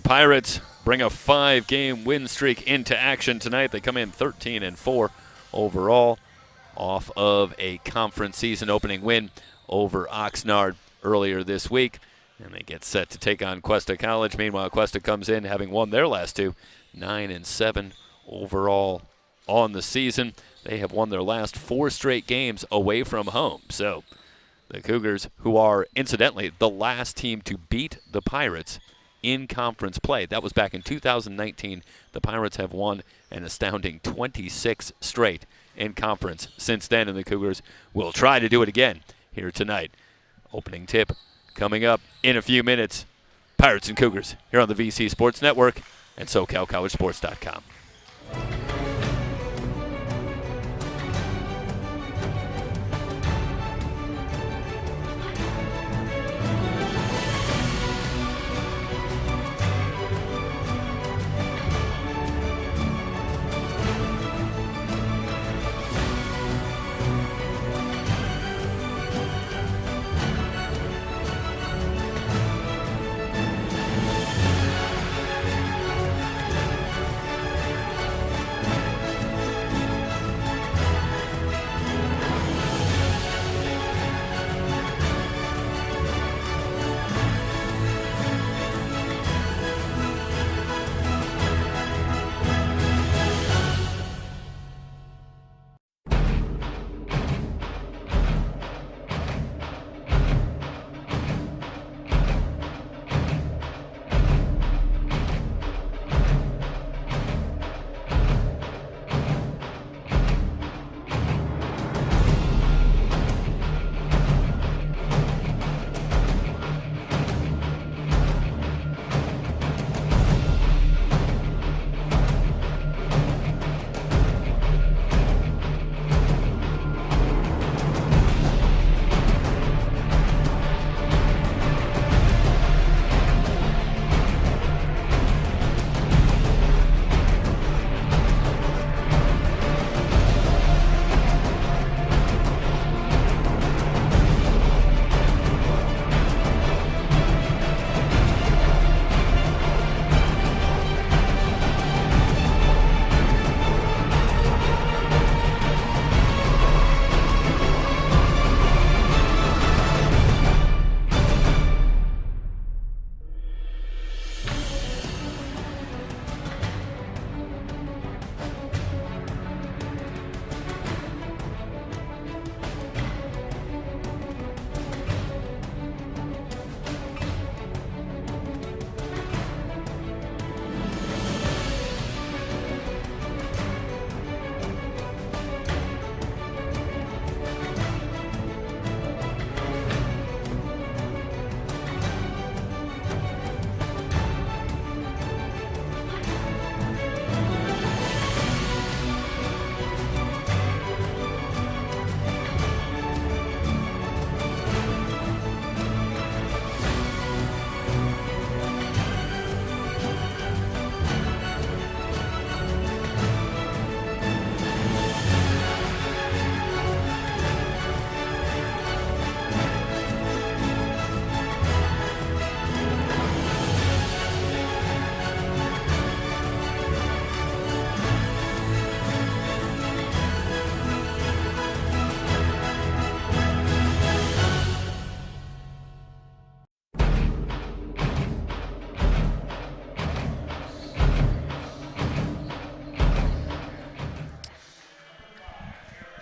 The Pirates bring a 5-game win streak into action tonight. They come in 13-4 overall off of a conference season opening win over Oxnard earlier this week. And they get set to take on Cuesta College. Meanwhile, Cuesta comes in having won their last two, 9-7 overall on the season. They have won their last 4 straight games away from home. So the Cougars, who are incidentally the last team to beat the Pirates in conference play. That was back in 2019. The Pirates have won an astounding 26 straight in conference since then, and the Cougars will try to do it again here tonight. Opening tip coming up in a few minutes. Pirates and Cougars here on the VC Sports Network and SoCalCollegeSports.com.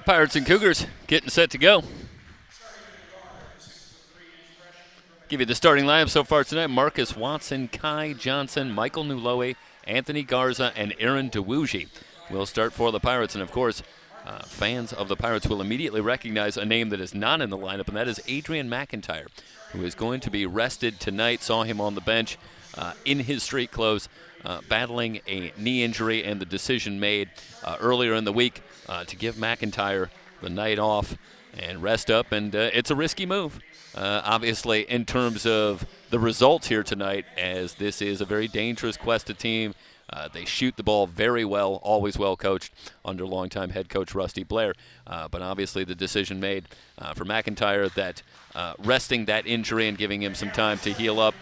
Pirates and Cougars getting set to go. Give you the starting lineup so far tonight. Marcus Watson, Kai Johnson, Michael Nuloe, Anthony Garza, and Aaron DeWuji will start for the Pirates. And, of course, fans of the Pirates will immediately recognize a name that is not in the lineup, and that is Adrian McIntyre, who is going to be rested tonight. Saw him on the bench in his street clothes, battling a knee injury, and the decision made earlier in the week to give McIntyre the night off and rest up. And it's a risky move, obviously, in terms of the results here tonight, as this is a very dangerous Cuesta team. They shoot the ball very well, always well coached under longtime head coach Rusty Blair. But obviously the decision made for McIntyre that resting that injury and giving him some time to heal up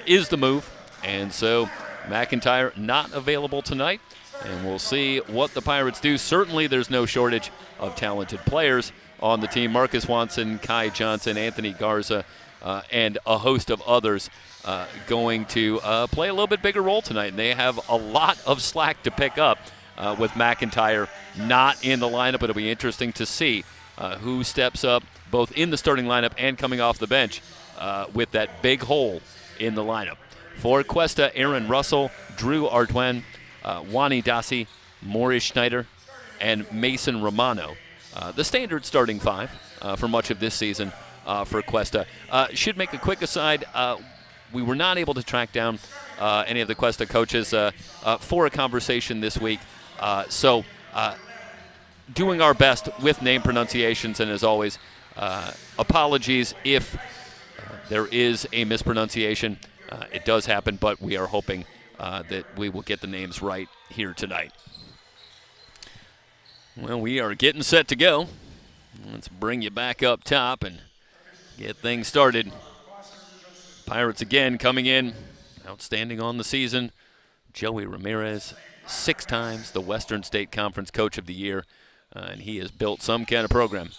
is the move. And so McIntyre not available tonight, and we'll see what the Pirates do. Certainly there's no shortage of talented players on the team. Marcus Watson, Kai Johnson, Anthony Garza, and a host of others going to play a little bit bigger role tonight. And they have a lot of slack to pick up with McIntyre not in the lineup. It'll be interesting to see who steps up both in the starting lineup and coming off the bench with that big hole in the lineup. For Cuesta, Aaron Russell, Drew Ardwen, Wani Dasi, Maurice Schneider, and Mason Romano. The standard starting five for much of this season for Cuesta. Should make a quick aside. We were not able to track down any of the Cuesta coaches for a conversation this week. So doing our best with name pronunciations, and as always, apologies if there is a mispronunciation. It does happen, but we are hoping that we will get the names right here tonight. Well, we are getting set to go. Let's bring you back up top and get things started. Pirates again coming in, outstanding on the season. Joey Ramirez, 6 times the Western State Conference Coach of the Year, and he has built some kind of program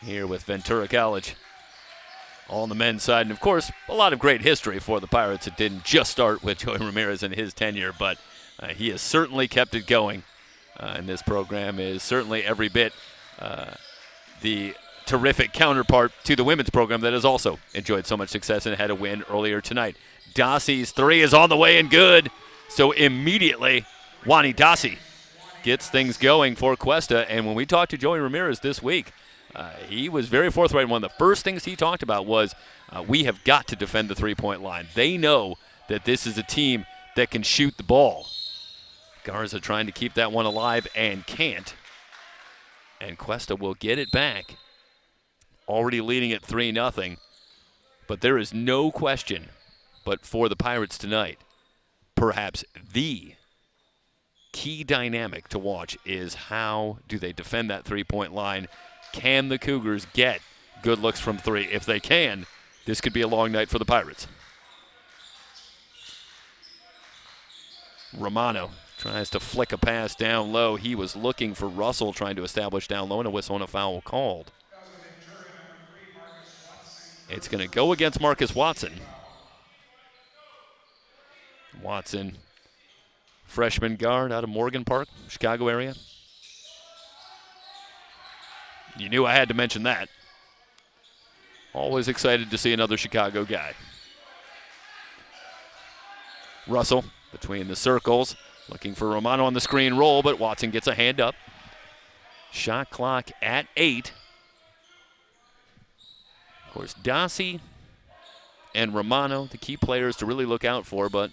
here with Ventura College on the men's side. And, of course, a lot of great history for the Pirates. It didn't just start with Joey Ramirez and his tenure, but he has certainly kept it going. And this program is certainly every bit the terrific counterpart to the women's program that has also enjoyed so much success and had a win earlier tonight. Dasi's 3 is on the way and good. So immediately, Wani Dasi gets things going for Cuesta. And when we talked to Joey Ramirez this week, he was very forthright. One of the first things he talked about was we have got to defend the three-point line. They know that this is a team that can shoot the ball. Garza trying to keep that one alive and can't. And Cuesta will get it back. Already leading at 3-0. But there is no question, but for the Pirates tonight, perhaps the key dynamic to watch is how do they defend that three-point line. Can the Cougars get good looks from 3? If they can, this could be a long night for the Pirates. Romano tries to flick a pass down low. He was looking for Russell, trying to establish down low, and a whistle and a foul called. It's going to go against Marcus Watson. Watson, freshman guard out of Morgan Park, Chicago area. You knew I had to mention that. Always excited to see another Chicago guy. Russell between the circles, looking for Romano on the screen roll, but Watson gets a hand up. Shot clock at 8. Of course, Dasi and Romano, the key players to really look out for, but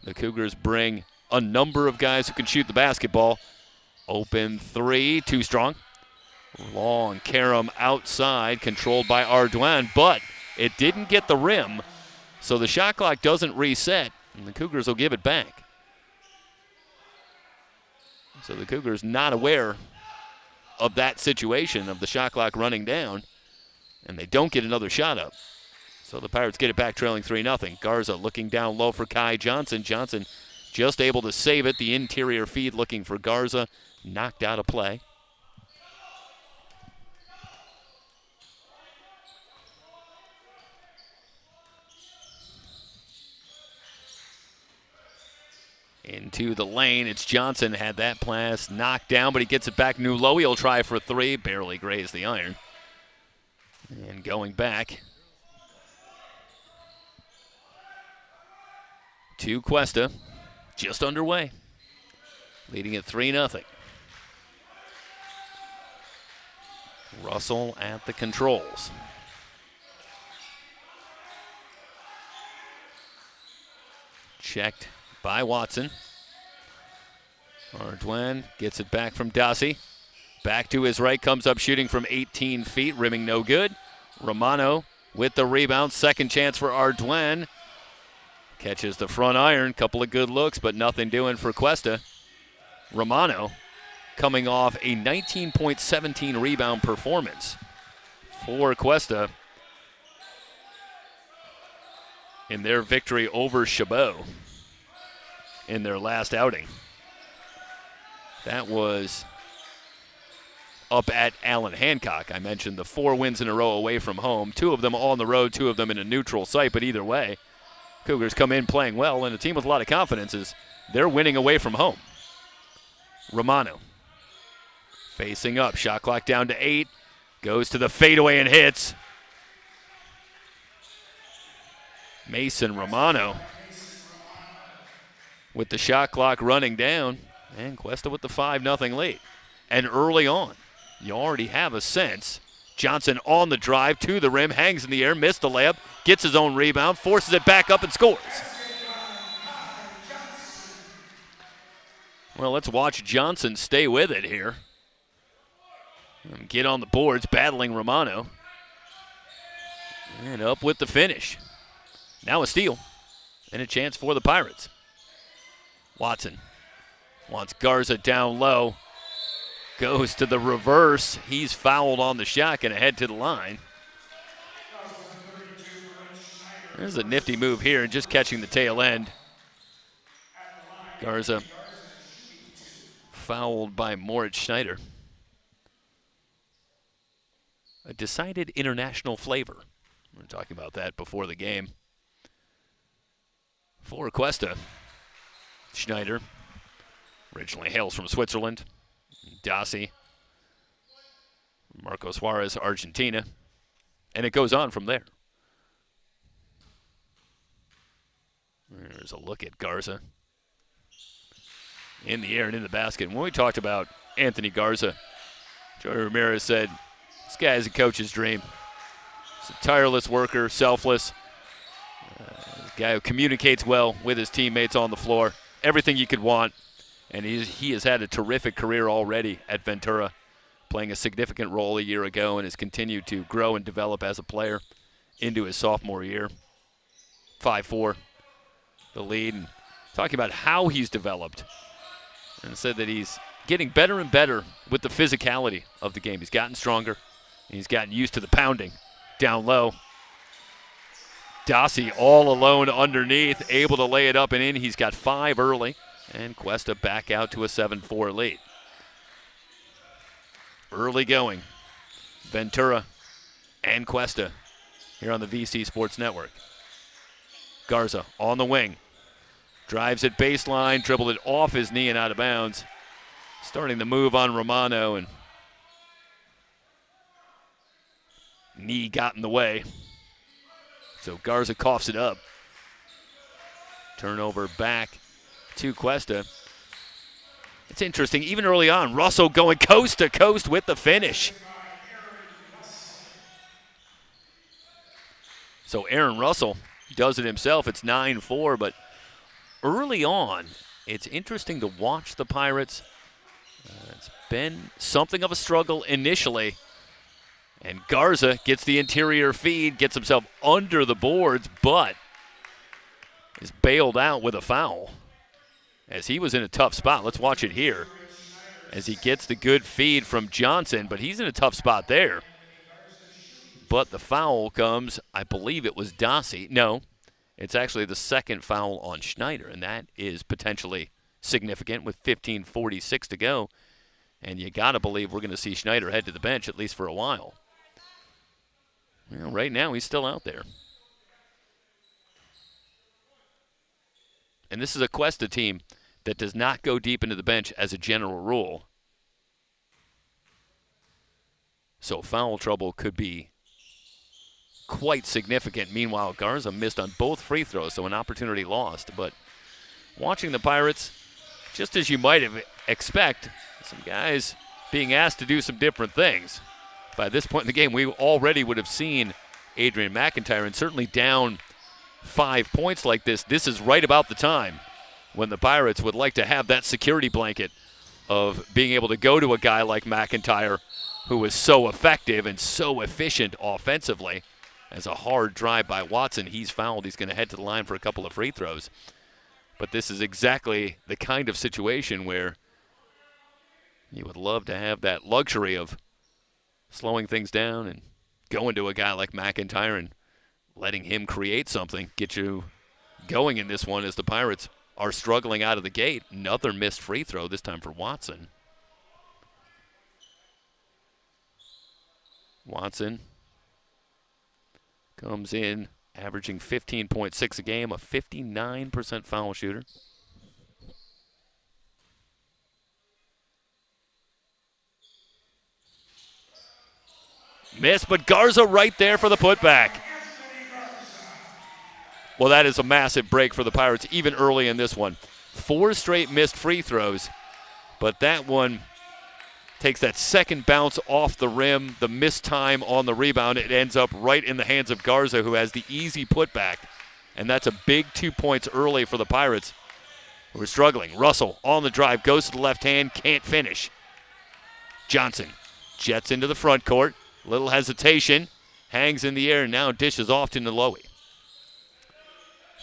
the Cougars bring a number of guys who can shoot the basketball. Open 3, too strong. Long carom outside, controlled by Ardwen, but it didn't get the rim, so the shot clock doesn't reset, and the Cougars will give it back. So the Cougars not aware of that situation, of the shot clock running down, and they don't get another shot up. So the Pirates get it back trailing 3-0. Garza looking down low for Kai Johnson. Johnson just able to save it. The interior feed looking for Garza. Knocked out of play. Into the lane, it's Johnson, had that pass knocked down, but he gets it back new low. He'll try for 3, barely grazed the iron. And going back to Cuesta, just underway, leading at 3-0. Russell at the controls. Checked by Watson. Ardwen gets it back from Dasi. Back to his right, comes up shooting from 18 feet, rimming no good. Romano with the rebound, second chance for Ardwen. Catches the front iron, couple of good looks, but nothing doing for Cuesta. Romano coming off a 19.17 rebound performance for Cuesta in their victory over Chabot. in their last outing. That was up at Allen Hancock. I mentioned the 4 wins in a row away from home, 2 of them on the road, 2 of them in a neutral site, but either way, Cougars come in playing well, and a team with a lot of confidence is they're winning away from home. Romano facing up, shot clock down to 8, goes to the fadeaway and hits. Mason Romano with the shot clock running down, and Cuesta with the 5-0 lead. And early on, you already have a sense. Johnson on the drive to the rim, hangs in the air, missed the layup, gets his own rebound, forces it back up and scores. Well, let's watch Johnson stay with it here. And get on the boards, battling Romano. And up with the finish. Now a steal and a chance for the Pirates. Watson wants Garza down low. Goes to the reverse. He's fouled on the shot and ahead to the line. There's a nifty move here and just catching the tail end. Garza fouled by Moritz Schneider. A decided international flavor. We were talking about that before the game. For Cuesta, Schneider originally hails from Switzerland. Dossi, Marco Suarez, Argentina. And it goes on from there. There's a look at Garza. In the air and in the basket. When we talked about Anthony Garza, Joey Ramirez said, this guy is a coach's dream. He's a tireless worker, selfless. A guy who communicates well with his teammates on the floor. Everything you could want. And he has had a terrific career already at Ventura, playing a significant role a year ago and has continued to grow and develop as a player into his sophomore year. 5-4, the lead. And talking about how he's developed. And said that he's getting better and better with the physicality of the game. He's gotten stronger. He's gotten used to the pounding down low. Dossi all alone underneath, able to lay it up and in. He's got 5 early. And Cuesta back out to a 7-4 lead. Early going. Ventura and Cuesta here on the VC Sports Network. Garza on the wing. Drives at baseline, dribbled it off his knee and out of bounds. Starting the move on Romano, and knee got in the way. So Garza coughs it up. Turnover back to Cuesta. It's interesting, even early on, Russell going coast to coast with the finish. So Aaron Russell does it himself. It's 9-4, but early on, it's interesting to watch the Pirates. It's been something of a struggle initially. And Garza gets the interior feed, gets himself under the boards, but is bailed out with a foul, as he was in a tough spot. Let's watch it here as he gets the good feed from Johnson, but he's in a tough spot there. But the foul comes, I believe it was Dossi. No, it's actually the second foul on Schneider, and that is potentially significant with 15:46 to go. And you got to believe we're going to see Schneider head to the bench at least for a while. Well, right now he's still out there. And this is a Cuesta team that does not go deep into the bench as a general rule. So foul trouble could be quite significant. Meanwhile, Garza missed on both free throws, so an opportunity lost. But watching the Pirates, just as you might expect, some guys being asked to do some different things. By this point in the game, we already would have seen Adrian McIntyre, and certainly down 5 points like this, this is right about the time when the Pirates would like to have that security blanket of being able to go to a guy like McIntyre who is so effective and so efficient offensively. As a hard drive by Watson, he's fouled. He's going to head to the line for a couple of free throws. But this is exactly the kind of situation where you would love to have that luxury of slowing things down and going to a guy like McIntyre and letting him create something, get you going in this one as the Pirates are struggling out of the gate. Another missed free throw, this time for Watson. Watson comes in averaging 15.6 a game, a 59% foul shooter. Miss, but Garza right there for the putback. Well, that is a massive break for the Pirates, even early in this one. 4 straight missed free throws, but that one takes that second bounce off the rim, the missed time on the rebound. It ends up right in the hands of Garza, who has the easy putback. And that's a big 2 points early for the Pirates, who are struggling. Russell on the drive, goes to the left hand, can't finish. Johnson jets into the front court. Little hesitation, hangs in the air, and now dishes off to Nuloe.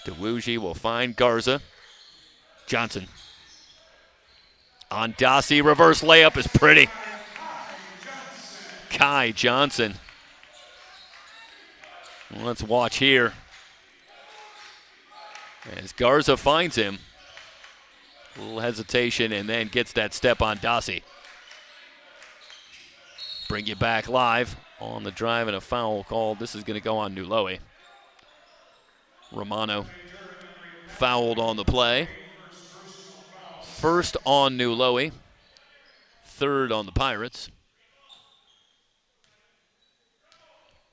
DeWuji will find Garza. Johnson on Dossie, reverse layup is pretty. Kai Johnson. Let's watch here as Garza finds him. A little hesitation and then gets that step on Dossie. Bring you back live on the drive and a foul called. This is going to go on Nuloe. Romano fouled on the play. First on Nuloe, third on the Pirates.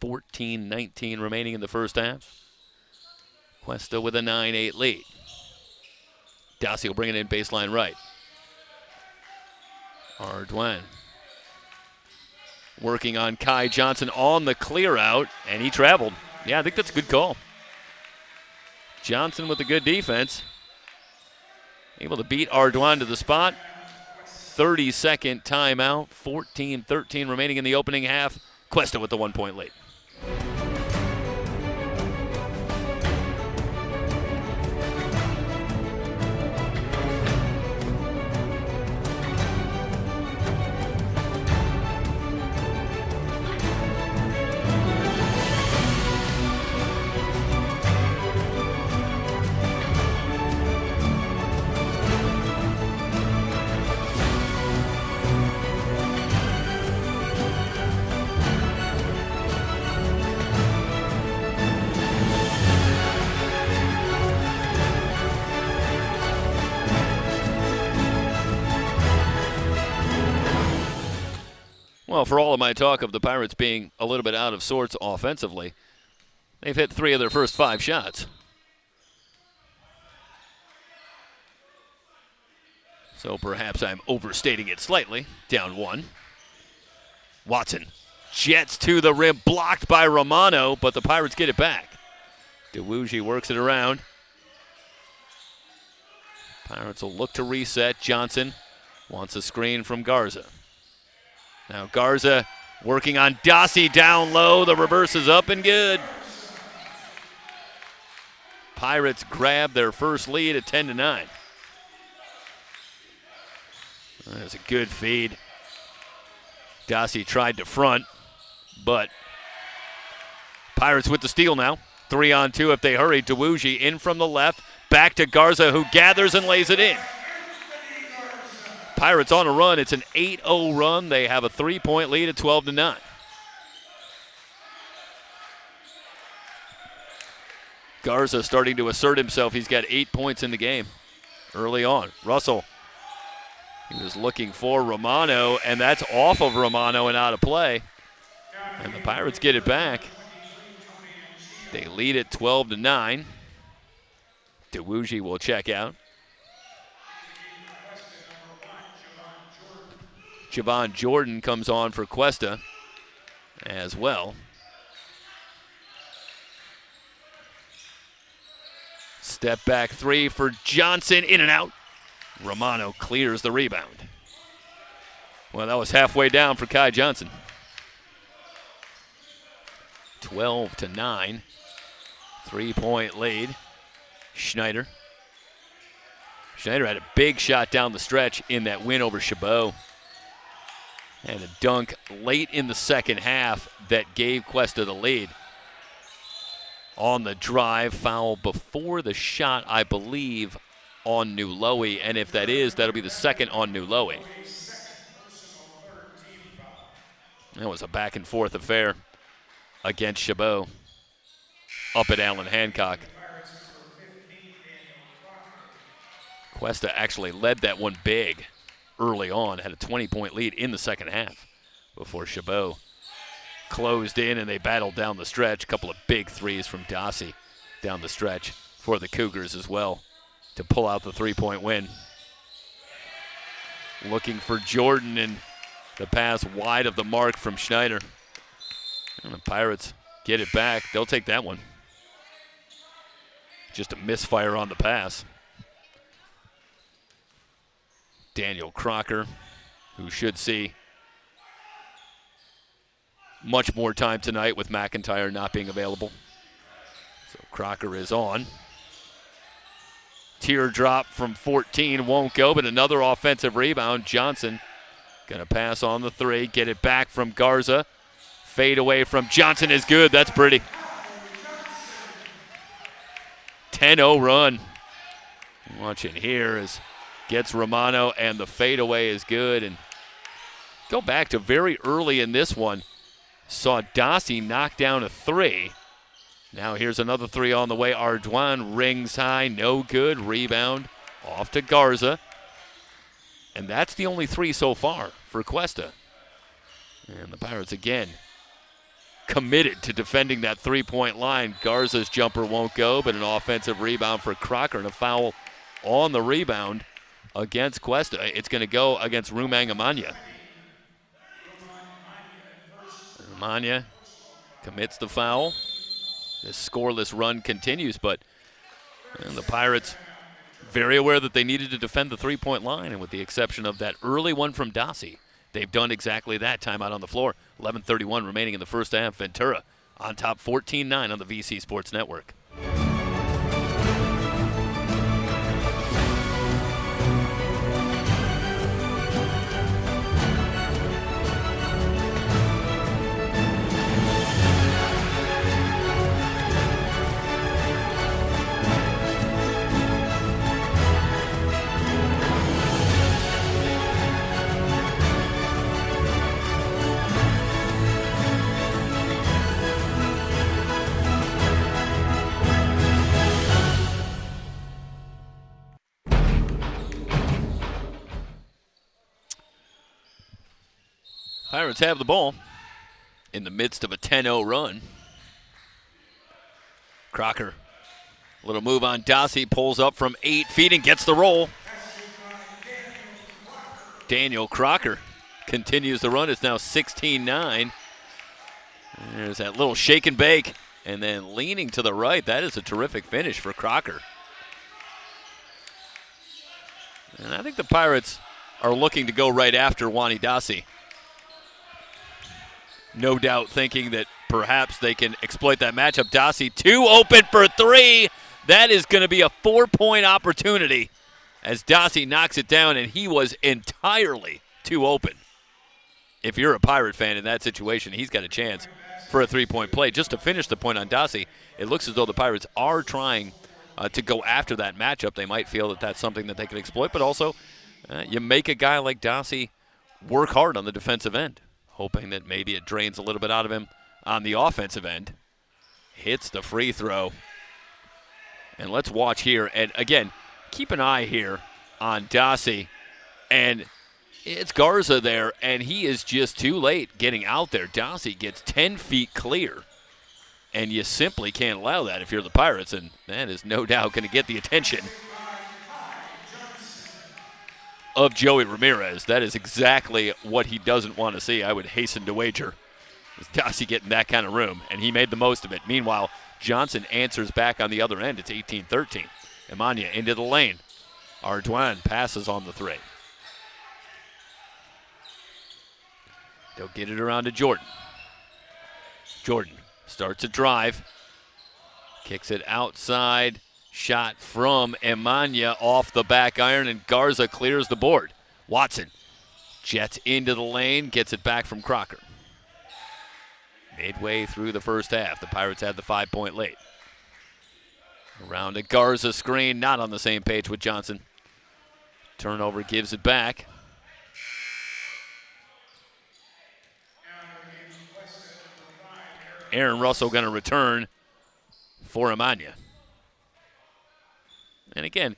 14-19 remaining in the first half. Cuesta with a 9-8 lead. Dossie will bring it in baseline right. Ardoin working on Kai Johnson on the clear out, and he traveled. Yeah, I think that's a good call. Johnson with a good defense. Able to beat Ardoin to the spot. 30-second timeout. 14-13 remaining in the opening half. Cuesta with the 1 point lead. Well, for all of my talk of the Pirates being a little bit out of sorts offensively, they've hit 3 of their first 5 shots. So perhaps I'm overstating it slightly. Down 1. Watson jets to the rim, blocked by Romano, but the Pirates get it back. DeWuji works it around. Pirates will look to reset. Johnson wants a screen from Garza. Now Garza working on Dossie down low. The reverse is up and good. Pirates grab their first lead at 10-9. That's a good feed. Dossie tried to front, but Pirates with the steal now. 3-on-2 if they hurry. DeWuji in from the left. Back to Garza, who gathers and lays it in. Pirates on a run. It's an 8-0 run. They have a 3-point lead at 12-9. Garza starting to assert himself. He's got 8 points in the game early on. Russell, he was looking for Romano, and that's off of Romano and out of play. And the Pirates get it back. They lead at 12-9. DeWuji will check out. Javon Jordan comes on for Cuesta as well. Step back 3 for Johnson, in and out. Romano clears the rebound. Well, that was halfway down for Kai Johnson. 12-9. 3-point lead. Schneider had a big shot down the stretch in that win over Chabot. And a dunk late in the second half that gave Cuesta the lead. On the drive, foul before the shot, I believe, on New Lowy, and if that is, that'll be the second on New Lowy. That was a back-and-forth affair against Chabot up at Allen Hancock. Cuesta actually led that one big early on, had a 20-point lead in the second half before Chabot closed in and they battled down the stretch. A couple of big threes from Dossie down the stretch for the Cougars as well to pull out the three-point win. Looking for Jordan, and the pass wide of the mark from Schneider. And the Pirates get it back. They'll take that one. Just a misfire on the pass. Daniel Crocker, who should see much more time tonight with McIntyre not being available. So Crocker is on. Teardrop from 14 won't go, but another offensive rebound. Johnson gonna pass on the three, get it back from Garza. Fade away from Johnson is good. That's pretty. 10-0 run. Watching here as gets Romano, and the fadeaway is good. And go back to very early in this one. Saw Dossie knock down a three. Now here's another three on the way. Ardoin rings high, no good. Rebound off to Garza. And that's the only three so far for Cuesta. And the Pirates again committed to defending that three-point line. Garza's jumper won't go, but an offensive rebound for Crocker and a foul on the rebound against Cuesta. It's going to go against Rumang Amanya. Amanya commits the foul. This scoreless run continues, but the Pirates very aware that they needed to defend the three-point line, and with the exception of that early one from Dossie, they've done exactly that. Timeout on the floor. 11:31 remaining in the first half. Ventura on top 14-9 on the VC Sports Network. Pirates have the ball in the midst of a 10-0 run. Crocker, a little move on Dossie, pulls up from 8 feet and gets the roll. Daniel Crocker continues the run. It's now 16-9. There's that little shake and bake, and then leaning to the right. That is a terrific finish for Crocker. And I think the Pirates are looking to go right after Wani Dossie. No doubt thinking that perhaps they can exploit that matchup. Dossie, 2 open for 3. That is going to be a 4-point opportunity as Dossie knocks it down, and he was entirely too open. If you're a Pirate fan in that situation, he's got a chance for a 3-point play. Just to finish the point on Dossie, it looks as though the Pirates are trying to go after that matchup. They might feel that that's something that they can exploit, but also you make a guy like Dossie work hard on the defensive end, hoping that maybe it drains a little bit out of him on the offensive end. Hits the free throw. And let's watch here. And again, keep an eye here on Dossie. And it's Garza there, and he is just too late getting out there. Dossie gets 10 feet clear. And you simply can't allow that if you're the Pirates, and that is no doubt going to get the attention of Joey Ramirez. That is exactly what he doesn't want to see. I would hasten to wager is Dossie getting that kind of room, and he made the most of it. Meanwhile, Johnson answers back on the other end. It's 18-13. Imanya into the lane. Ardoin passes on the 3. They'll get it around to Jordan. Jordan starts a drive. Kicks it outside. Shot from Imanya off the back iron, and Garza clears the board. Watson jets into the lane, gets it back from Crocker. Midway through the first half, the Pirates had the 5-point lead. Around a Garza screen, not on the same page with Johnson. Turnover gives it back. Aaron Russell going to return for Amania. And again,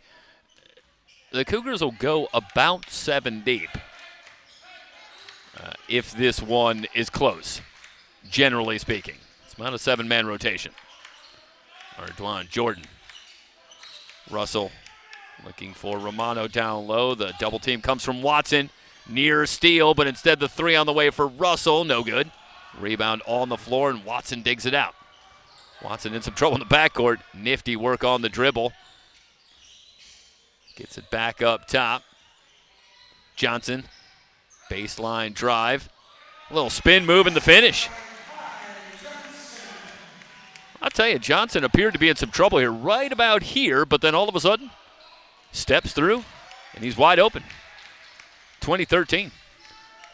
the Cougars will go about 7 deep if this one is close, generally speaking. It's about a 7-man rotation. Ardoin, Jordan. Russell looking for Romano down low. The double team comes from Watson. Near steal, but instead the three on the way for Russell. No good. Rebound on the floor, and Watson digs it out. Watson in some trouble in the backcourt. Nifty work on the dribble. Gets it back up top. Johnson, baseline drive. A little spin move in the finish. I'll tell you, Johnson appeared to be in some trouble here, right about here, but then all of a sudden, steps through, and he's wide open. 2013.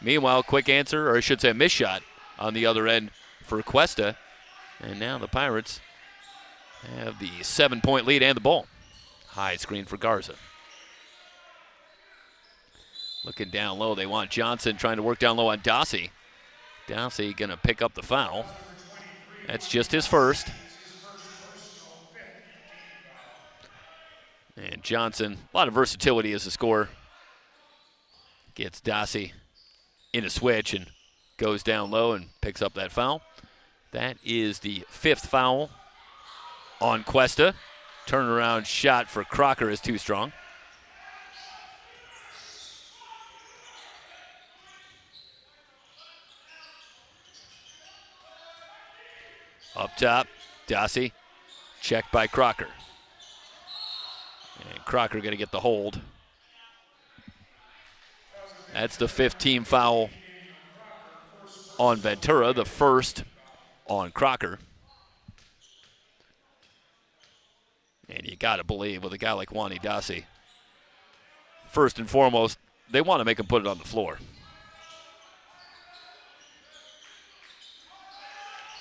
Meanwhile, quick answer, or I should say a missed shot on the other end for Cuesta. And now the Pirates have the 7-point lead and the ball. High screen for Garza. Looking down low, they want Johnson trying to work down low on Dossie. Dossie going to pick up the foul. That's just his first. And Johnson, a lot of versatility as a scorer. Gets Dossie in a switch and goes down low and picks up that foul. That is the 5th foul on Cuesta. Turnaround shot for Crocker is too strong. Up top, Dossie, checked by Crocker. And Crocker going to get the hold. That's the 5th team foul on Ventura, the first on Crocker. And you got to believe with a guy like Wani Dossie, first and foremost, they want to make him put it on the floor.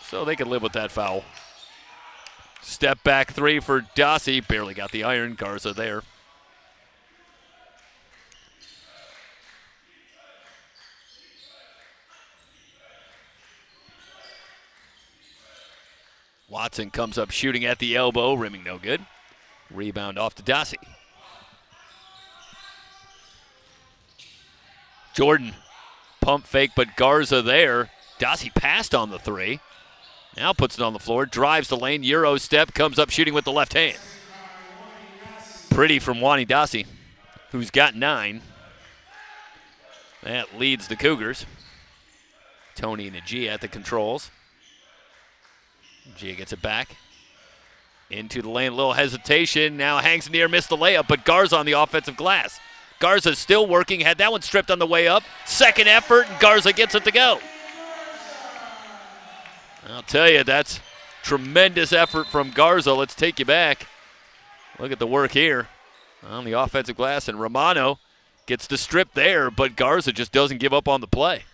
So they can live with that foul. Step back three for Dossie. Barely got the iron. Garza there. Watson comes up shooting at the elbow. Rimming no good. Rebound off to Dossie. Jordan. Pump fake, but Garza there. Dossie passed on the three. Now puts it on the floor, drives the lane, Euro step, comes up shooting with the left hand. Pretty from Wani Dossie, who's got 9. That leads the Cougars. Tony Najee at the controls. Najee gets it back. Into the lane, a little hesitation, now hangs in the air, missed the layup, but Garza on the offensive glass. Garza's still working, had that one stripped on the way up. Second effort, and Garza gets it to go. I'll tell you, that's tremendous effort from Garza. Let's take you back. Look at the work here on the offensive glass, and Romano gets the strip there, but Garza just doesn't give up on the play.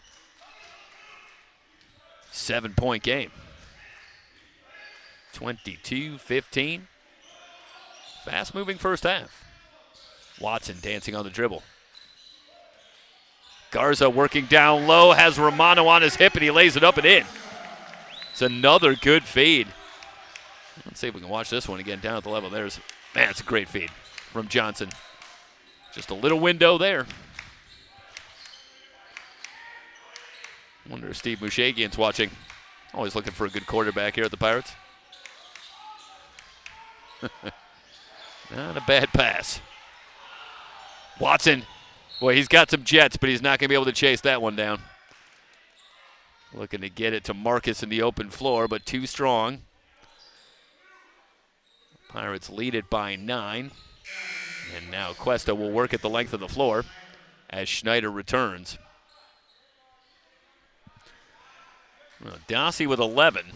7-point game. 22-15. Fast-moving first half. Watson dancing on the dribble. Garza working down low, has Romano on his hip, and he lays it up and in. It's another good feed. Let's see if we can watch this one again down at the level. Man, it's a great feed from Johnson. Just a little window there. Wonder if Steve Mushagian's watching. Always looking for a good quarterback here at the Pirates. Not a bad pass. Watson. Boy, he's got some jets, but he's not going to be able to chase that one down. Looking to get it to Marcus in the open floor, but too strong. Pirates lead it by 9. And now Cuesta will work at the length of the floor as Schneider returns. Well, Dossie with 11.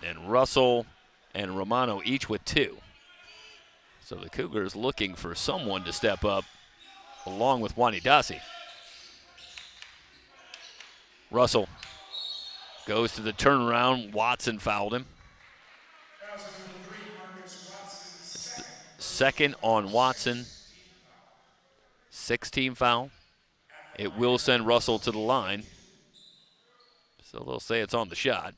And Russell and Romano each with 2. So the Cougars looking for someone to step up along with Wani Dossie. Russell goes to the turnaround. Watson fouled him. second on Watson. 6-team foul. It will send Russell to the line. So they'll say it's on the shot.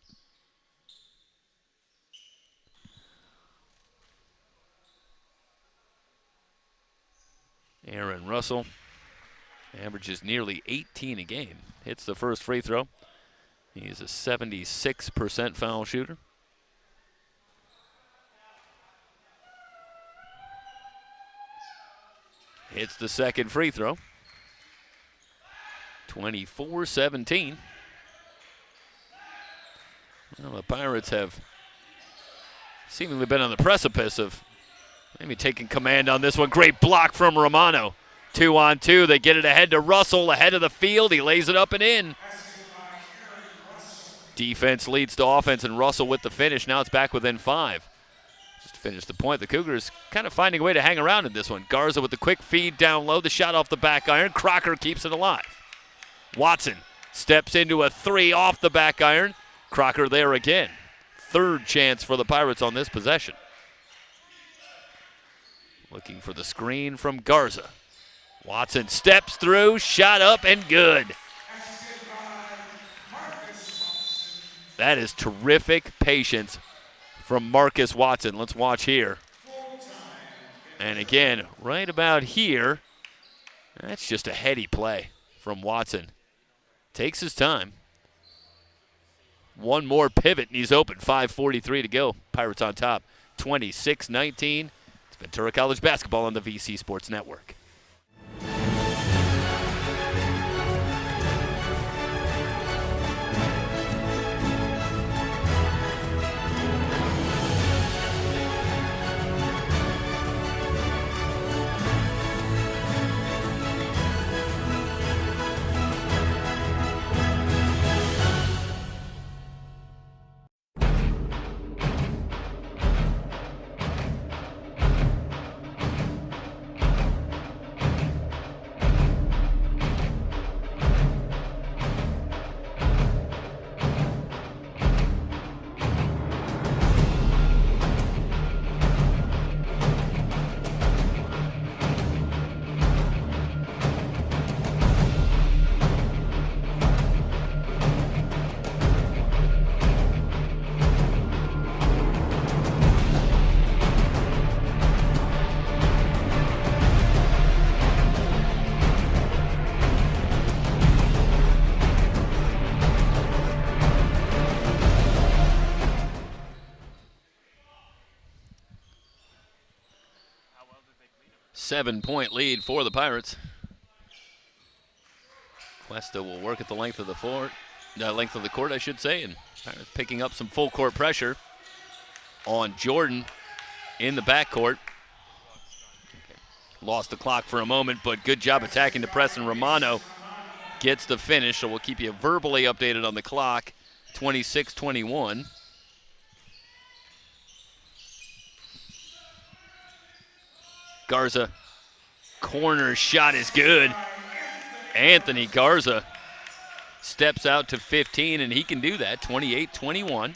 Aaron Russell averages nearly 18 a game. Hits the first free throw. He's a 76% foul shooter. Hits the second free throw. 24-17. Well, the Pirates have seemingly been on the precipice of maybe taking command on this one. Great block from Romano. 2-on-2. They get it ahead to Russell, ahead of the field. He lays it up and in. Defense leads to offense, and Russell with the finish. Now it's back within 5. Just to finish the point, the Cougars kind of finding a way to hang around in this one. Garza with the quick feed down low. The shot off the back iron. Crocker keeps it alive. Watson steps into a 3 off the back iron. Crocker there again. Third chance for the Pirates on this possession. Looking for the screen from Garza. Watson steps through, shot up and good. That is terrific patience from Marcus Watson. Let's watch here. And again, right about here, that's just a heady play from Watson. Takes his time. One more pivot and he's open. 5:43 to go. Pirates on top, 26-19. It's Ventura College basketball on the VC Sports Network. Seven-point lead for the Pirates. Cuesta will work at the length of the floor, length of the court, I should say, and Pirates picking up some full court pressure on Jordan in the backcourt. Okay. Lost the clock for a moment, but good job attacking the press, and Romano gets the finish, so we'll keep you verbally updated on the clock. 26-21. Garza, corner shot is good. Anthony Garza steps out to 15, and he can do that, 28-21.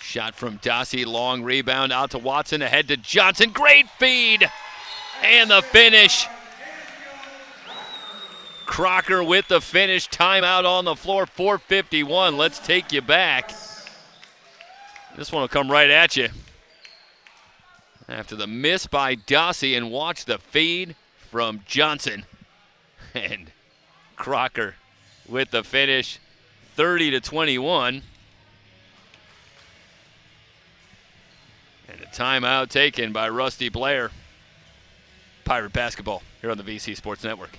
Shot from Dossie, long rebound out to Watson, ahead to Johnson, great feed, and the finish. Crocker with the finish, timeout on the floor, 4:51. Let's take you back. This one will come right at you. After the miss by Dossie, and watch the feed from Johnson. And Crocker with the finish, 30-21. And a timeout taken by Rusty Blair. Pirate basketball here on the VC Sports Network.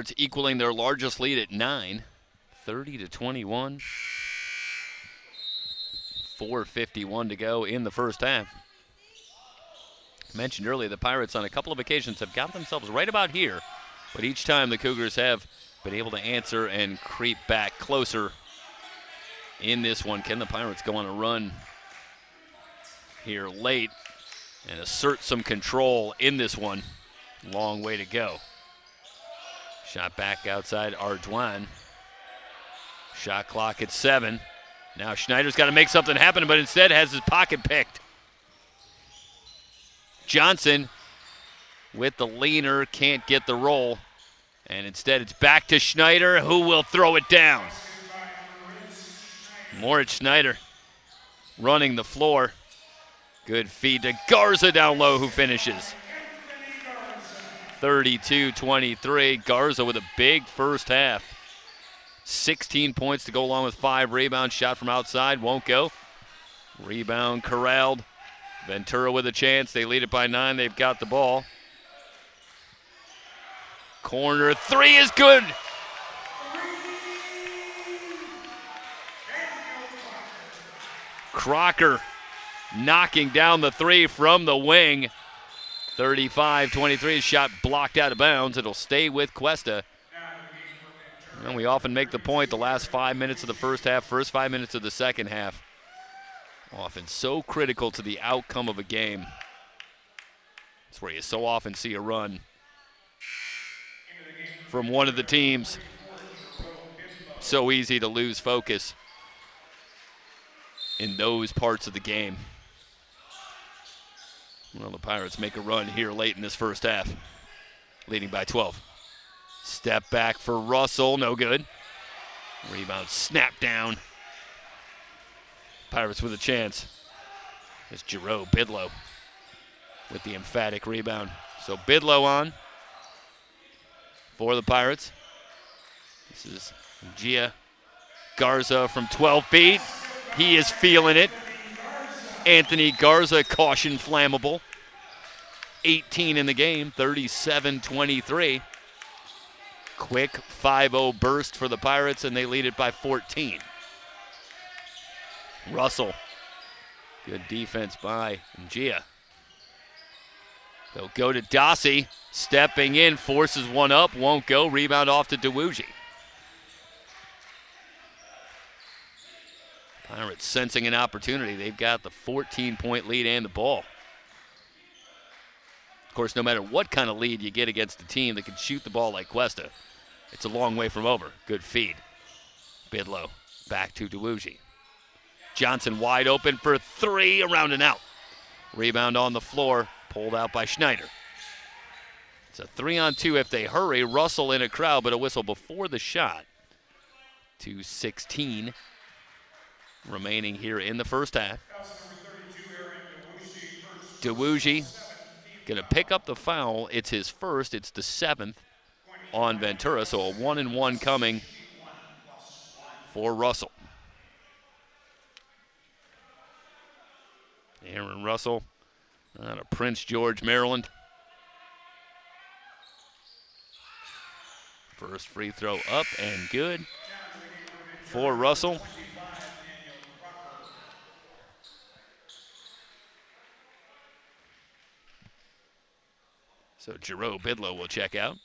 Pirates equaling their largest lead at 9, 30-21. 4:51 to go in the first half. Mentioned earlier, the Pirates on a couple of occasions have got themselves right about here, but each time the Cougars have been able to answer and creep back closer. In this one, can the Pirates go on a run here late and assert some control in this one? Long way to go. Shot back outside Ardoin. Shot clock at 7. Now Schneider's got to make something happen, but instead has his pocket picked. Johnson with the leaner, can't get the roll. And instead it's back to Schneider, who will throw it down. Moritz Schneider running the floor. Good feed to Garza down low, who finishes. 32-23. Garza with a big first half. 16 points to go along with 5 rebounds. Shot from outside, won't go. Rebound corralled. Ventura with a chance. They lead it by 9. They've got the ball. Corner 3 is good. Crocker knocking down the 3 from the wing. 35-23. Shot blocked out of bounds. It'll stay with Cuesta. And we often make the point the last 5 minutes of the first half, first 5 minutes of the second half, often so critical to the outcome of a game. It's where you so often see a run from one of the teams. So easy to lose focus in those parts of the game. Well, the Pirates make a run here late in this first half, leading by 12. Step back for Russell, no good. Rebound snap down. Pirates with a chance. It's Giroux Bidlow with the emphatic rebound. So Bidlow on for the Pirates. This is Gia Garza from 12 feet. He is feeling it. Anthony Garza, caution flammable. 18 in the game, 37-23. Quick 5-0 burst for the Pirates, and they lead it by 14. Russell, good defense by Gia. They'll go to Dossie, stepping in, forces one up, won't go. Rebound off to Dewuji. Pirates sensing an opportunity. They've got the 14-point lead and the ball. Of course, no matter what kind of lead you get against a team that can shoot the ball like Cuesta, it's a long way from over. Good feed. Bidlow back to Dewuji. Johnson wide open for 3, around and out. Rebound on the floor, pulled out by Schneider. It's a 3-on-2 if they hurry. Russell in a crowd, but a whistle before the shot. 2:16 remaining here in the first half. Dewuji going to pick up the foul. It's his first. It's the 7th on Ventura, so a 1-and-1 coming for Russell. Aaron Russell out of Prince George, Maryland. First free throw up and good for Russell. So Giroux Bidlow will check out.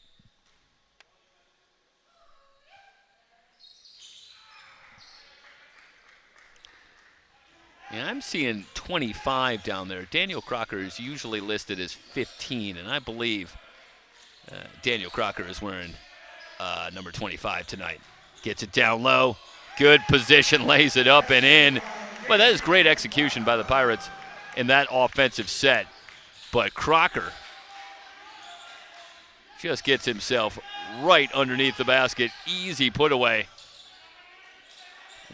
Yeah, I'm seeing 25 down there. Daniel Crocker is usually listed as 15, and I believe Daniel Crocker is wearing number 25 tonight. Gets it down low. Good position, lays it up and in. But that is great execution by the Pirates in that offensive set. But Crocker just gets himself right underneath the basket. Easy put away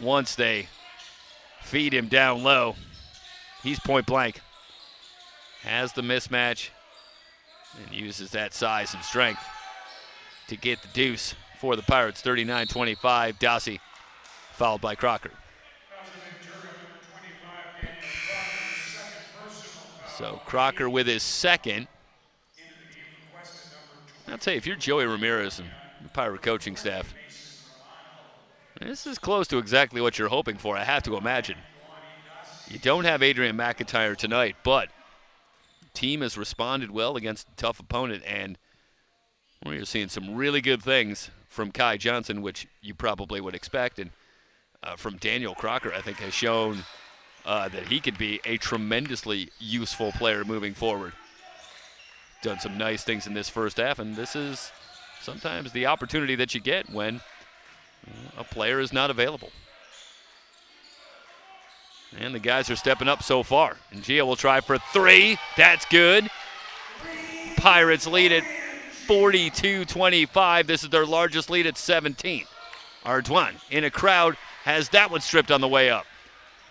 once they feed him down low. He's point blank. Has the mismatch and uses that size and strength to get the deuce for the Pirates. 39-25. Dossie fouled by Crocker. So Crocker with his second. I'll tell you, if you're Joey Ramirez and the Pirate coaching staff. This is close to exactly what you're hoping for, I have to imagine. You don't have Adrian McIntyre tonight, but the team has responded well against a tough opponent, and we're seeing some really good things from Kai Johnson, which you probably would expect, and from Daniel Crocker, I think, has shown that he could be a tremendously useful player moving forward. Done some nice things in this first half, and this is sometimes the opportunity that you get when a player is not available. And the guys are stepping up so far. And Gia will try for three. That's good. Pirates lead it 42-25. This is their largest lead at 17. Ardoin in a crowd has that one stripped on the way up.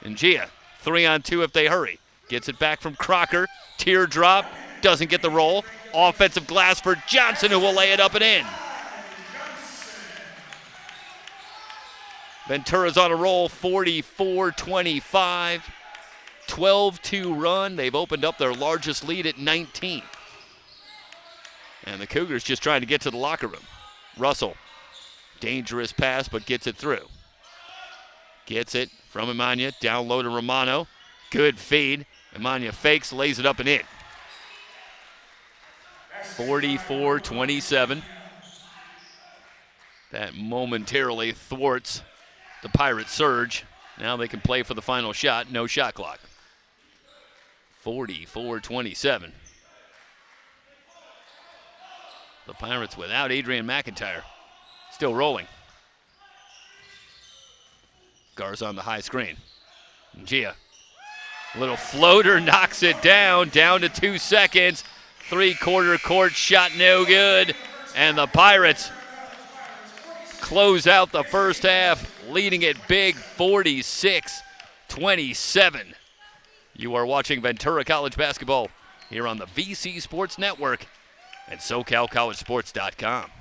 And Gia, 3-on-2 if they hurry. Gets it back from Crocker. Teardrop, doesn't get the roll. Offensive glass for Johnson, who will lay it up and in. Ventura's on a roll, 44-25. 12-2 run. They've opened up their largest lead at 19. And the Cougars just trying to get to the locker room. Russell, dangerous pass, but gets it through. Gets it from Imania, down low to Romano. Good feed. Imania fakes, lays it up and in. 44-27. That momentarily thwarts the Pirate surge. Now they can play for the final shot. No shot clock. 44-27. The Pirates without Adrian McIntyre. Still rolling. Garza on the high screen. Gia. Little floater knocks it down to 2 seconds. Three-quarter court shot, no good. And the Pirates close out the first half, leading it big, 46-27. You are watching Ventura College basketball here on the VC Sports Network and SoCalCollegeSports.com.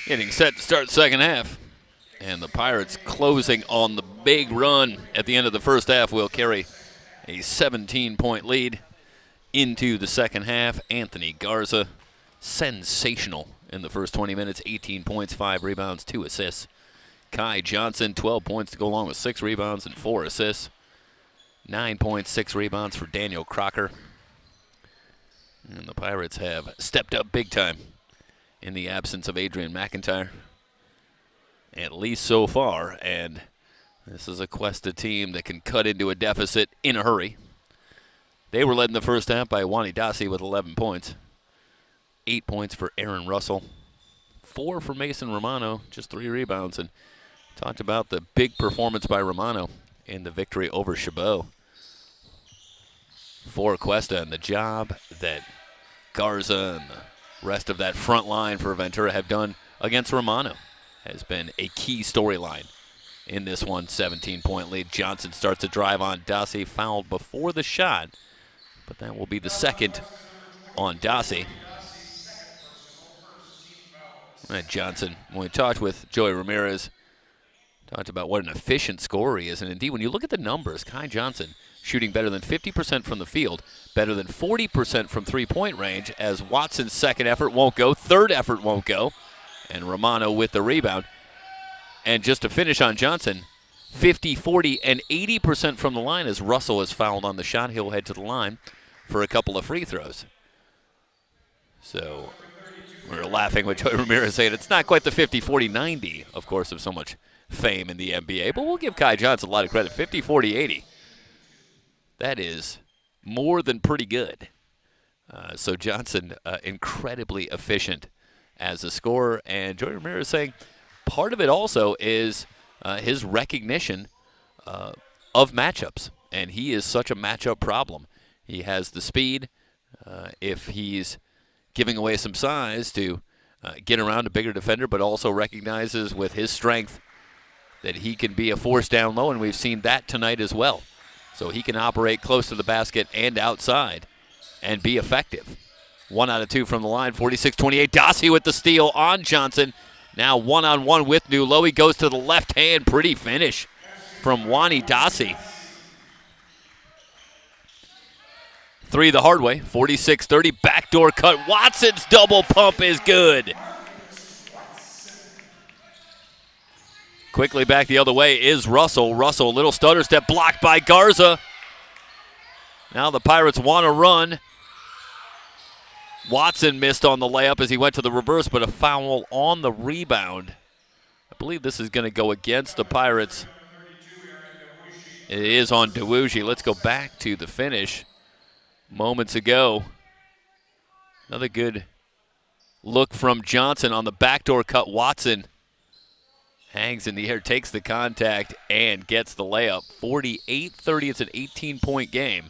Getting set to start the second half. And the Pirates closing on the big run at the end of the first half will carry a 17-point lead into the second half. Anthony Garza, sensational in the first 20 minutes. 18 points, 5 rebounds, 2 assists. Kai Johnson, 12 points to go along with 6 rebounds and 4 assists. 9 points, 6 rebounds for Daniel Crocker. And the Pirates have stepped up big time in the absence of Adrian McIntyre, at least so far. And this is a Cuesta team that can cut into a deficit in a hurry. They were led in the first half by Wani Dasi with 11 points. 8 points for Aaron Russell. 4 for Mason Romano, just 3 rebounds. And talked about the big performance by Romano in the victory over Chabot for Cuesta, and the job that Garza and the rest of that front line for Ventura have done against Romano has been a key storyline in this one. 17-point lead. Johnson starts a drive on Dasi, fouled before the shot, but that will be the second on Dasi. And Johnson, when we talked with Joey Ramirez, talked about what an efficient scorer he is. And indeed, when you look at the numbers, Kai Johnson shooting better than 50% from the field, better than 40% from three-point range, as Watson's second effort won't go, third effort won't go, and Romano with the rebound. And just to finish on Johnson, 50, 40, and 80% from the line as Russell is fouled on the shot. He'll head to the line for a couple of free throws. So we were laughing with Joey Ramirez saying it's not quite the 50, 40, 90, of course, of so much fame in the NBA, but we'll give Kai Johnson a lot of credit. 50, 40, 80. That is more than pretty good. So Johnson, incredibly efficient as a scorer. And Joey Ramirez saying part of it also is his recognition of matchups. And he is such a matchup problem. He has the speed. If he's giving away some size to get around a bigger defender, but also recognizes with his strength that he can be a force down low, and we've seen that tonight as well. So he can operate close to the basket and outside and be effective. 1 out of 2 from the line, 46-28. Dasi with the steal on Johnson. Now one-on-one with Nulo. He goes to the left hand. Pretty finish from Wani Dasi. 3 the hard way, 46-30. Backdoor cut. Watson's double pump is good. Quickly back the other way is Russell. Russell, little stutter step blocked by Garza. Now the Pirates want to run. Watson missed on the layup as he went to the reverse, but a foul on the rebound. I believe this is going to go against the Pirates. It is on Dewuji. Let's go back to the finish moments ago. Another good look from Johnson on the backdoor cut. Watson hangs in the air, takes the contact, and gets the layup. 48-30, it's an 18-point game.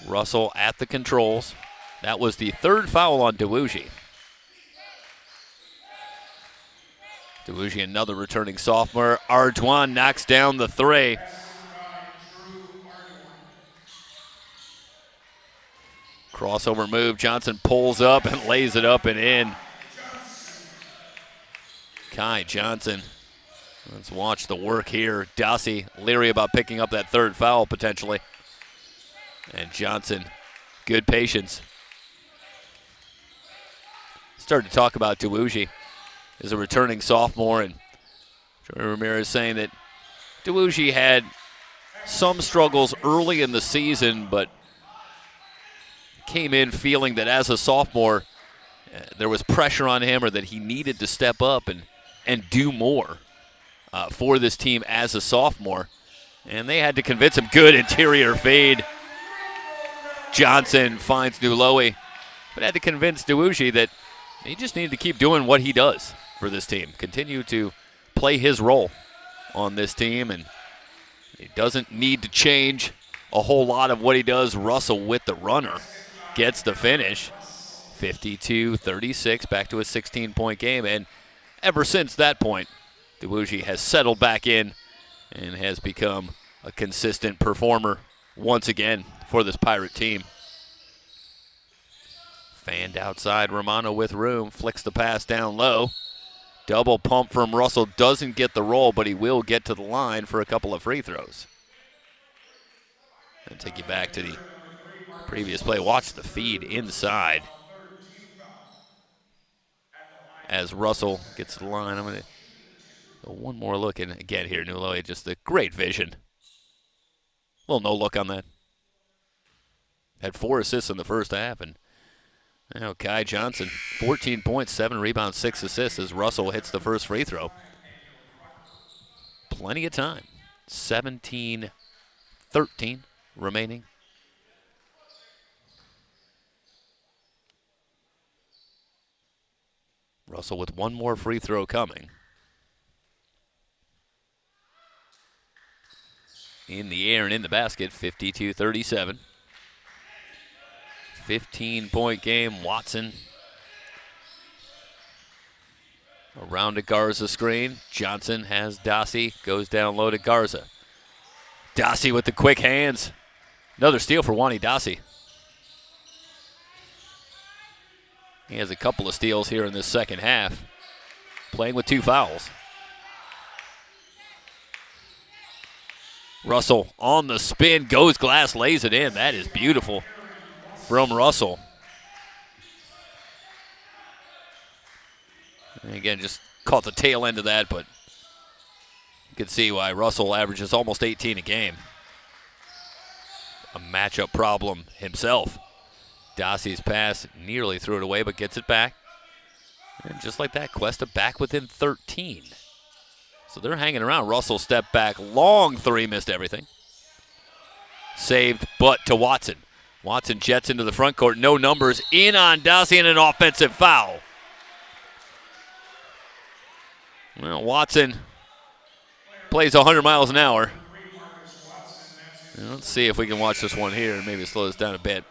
Russell at the controls. That was the third foul on Dewuji. Dewuji, another returning sophomore. Ardoin knocks down the 3. Crossover move. Johnson pulls up and lays it up and in. Kai Johnson. Let's watch the work here. Dasi leery about picking up that third foul potentially. And Johnson, good patience. Started to talk about Dewuji as a returning sophomore, and Joey Ramirez saying that Dewuji had some struggles early in the season, but came in feeling that as a sophomore there was pressure on him, or that he needed to step up and do more for this team as a sophomore. And they had to convince him. Good interior fade. Johnson finds Nuloe, but had to convince Dewuji that he just needed to keep doing what he does for this team. Continue to play his role on this team, and he doesn't need to change a whole lot of what he does. Russell with the runner gets the finish. 52-36, back to a 16-point game. And ever since that point, Dewuji has settled back in and has become a consistent performer once again for this Pirate team. Fanned outside, Romano with room, flicks the pass down low. Double pump from Russell, doesn't get the roll, but he will get to the line for a couple of free throws. And take you back to the previous play. Watch the feed inside as Russell gets to the line. I'm going to go one more look, and again here, Nulo, just the great vision. A little no look on that. Had 4 assists in the first half, and now Kai Johnson, 14 points, 7 rebounds, 6 assists as Russell hits the first free throw. Plenty of time. 17-13 remaining. Russell with one more free throw coming. In the air and in the basket, 52-37. 15-point game, Watson. Around to Garza screen. Johnson has Dossie, goes down low to Garza. Dossie with the quick hands. Another steal for Wani Dossie. He has a couple of steals here in this second half, playing with 2 fouls. Russell on the spin, goes glass, lays it in. That is beautiful from Russell. And again, just caught the tail end of that, but you can see why Russell averages almost 18 a game. A matchup problem himself. Dossie's pass nearly threw it away, but gets it back. And just like that, Cuesta back within 13. So they're hanging around. Russell stepped back, long 3, missed everything. Saved, but to Watson. Watson jets into the front court, no numbers, in on Dossie and an offensive foul. Well, Watson plays 100 miles an hour. And let's see if we can watch this one here and maybe slow this down a bit.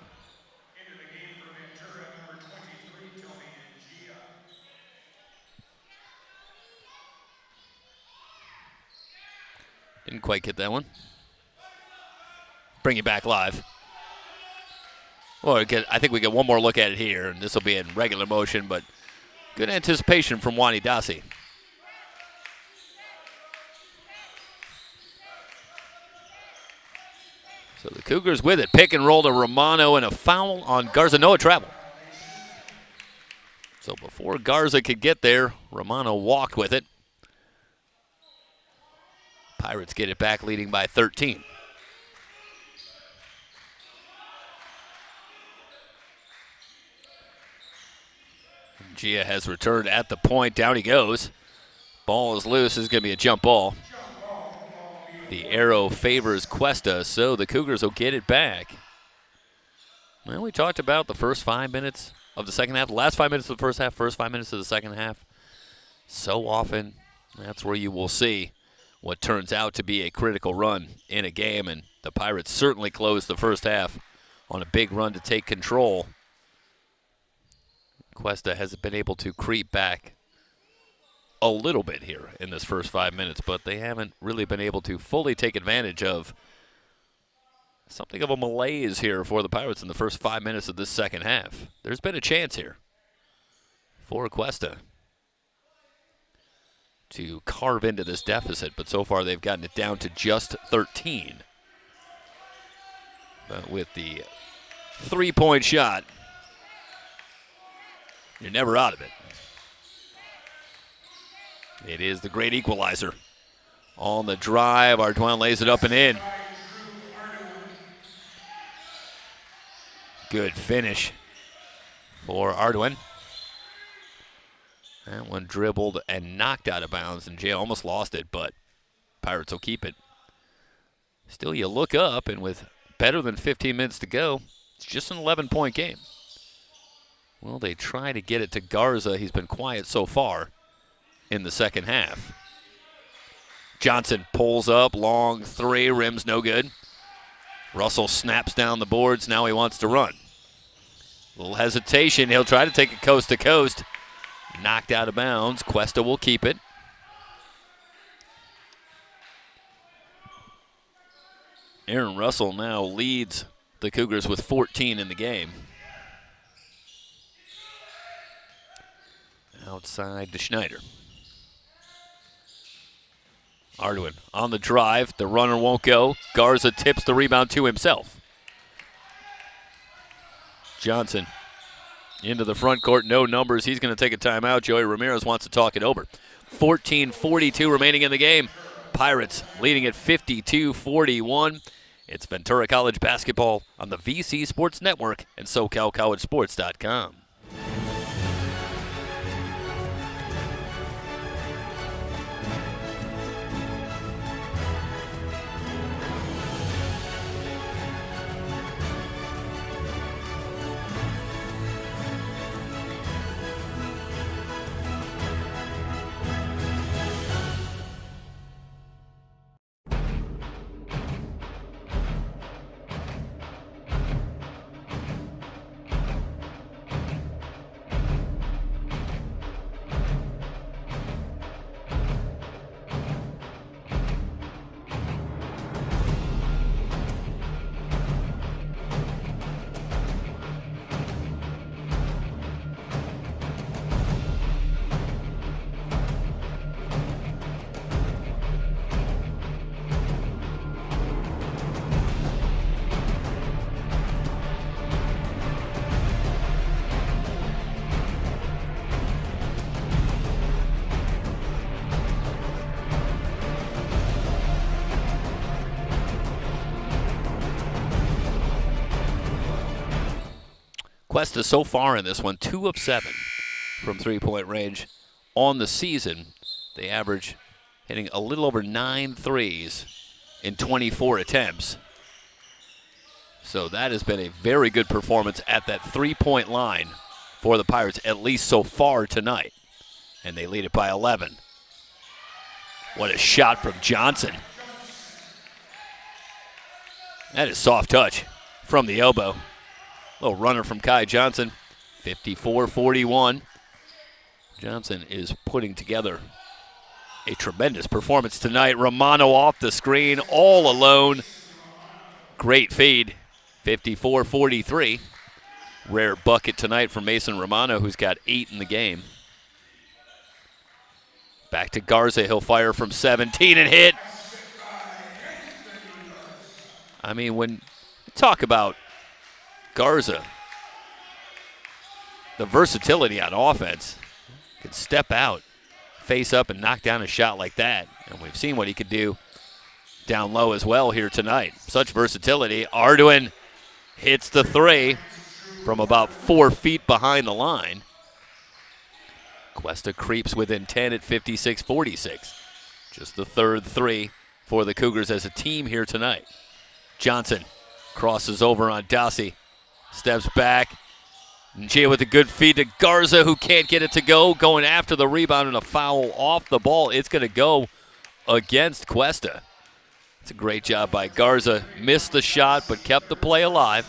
Didn't quite get that one. Bring it back live. Well, I think we get one more look at it here, and this will be in regular motion, but good anticipation from Wani Dossie. So the Cougars with it. Pick and roll to Romano and a foul on Garza. No travel. So before Garza could get there, Romano walked with it. Pirates get it back, leading by 13. Gia has returned at the point. Down he goes. Ball is loose. This is going to be a jump ball. The arrow favors Cuesta, so the Cougars will get it back. Well, we talked about the first 5 minutes of the second half, the last 5 minutes of the first half, first 5 minutes of the second half. So often, that's where you will see what turns out to be a critical run in a game, and the Pirates certainly closed the first half on a big run to take control. Cuesta has been able to creep back a little bit here in this first 5 minutes, but they haven't really been able to fully take advantage of something of a malaise here for the Pirates in the first 5 minutes of this second half. There's been a chance here for Cuesta to carve into this deficit, but so far they've gotten it down to just 13. But with the 3-point shot, you're never out of it. It is the great equalizer. On the drive, Ardoin lays it up and in. Good finish for Ardoin. That one dribbled and knocked out of bounds, and Jay almost lost it, but Pirates will keep it. Still, you look up, and with better than 15 minutes to go, it's just an 11-point game. Well, they try to get it to Garza. He's been quiet so far in the second half. Johnson pulls up, long 3, rims no good. Russell snaps down the boards. Now he wants to run. A little hesitation. He'll try to take it coast to coast. Knocked out of bounds. Cuesta will keep it. Aaron Russell now leads the Cougars with 14 in the game. Outside to Schneider. Arduin on the drive. The runner won't go. Garza tips the rebound to himself. Johnson into the front court. No numbers. He's going to take a timeout. Joey Ramirez wants to talk it over. 14:42 remaining in the game. Pirates leading at 52-41. It's Ventura College basketball on the VC Sports Network and SoCalCollegeSports.com. Cuesta so far in this one, 2 of 7 from three-point range on the season. They average hitting a little over 9 threes in 24 attempts. So that has been a very good performance at that three-point line for the Pirates, at least so far tonight. And they lead it by 11. What a shot from Johnson. That is soft touch from the elbow. Little runner from Kai Johnson, 54-41. Johnson is putting together a tremendous performance tonight. Romano off the screen, all alone. Great feed, 54-43. Rare bucket tonight from Mason Romano, who's got 8 in the game. Back to Garza, he'll fire from 17 and hit. I mean, when you talk about Garza, the versatility on offense, could step out, face up, and knock down a shot like that. And we've seen what he could do down low as well here tonight. Such versatility. Arduin hits the three from about 4 feet behind the line. Cuesta creeps within 10 at 56-46. Just the third three for the Cougars as a team here tonight. Johnson crosses over on Dossie. Steps back. Gia with a good feed to Garza, who can't get it to go. Going after the rebound and a foul off the ball. It's going to go against Cuesta. It's a great job by Garza. Missed the shot, but kept the play alive.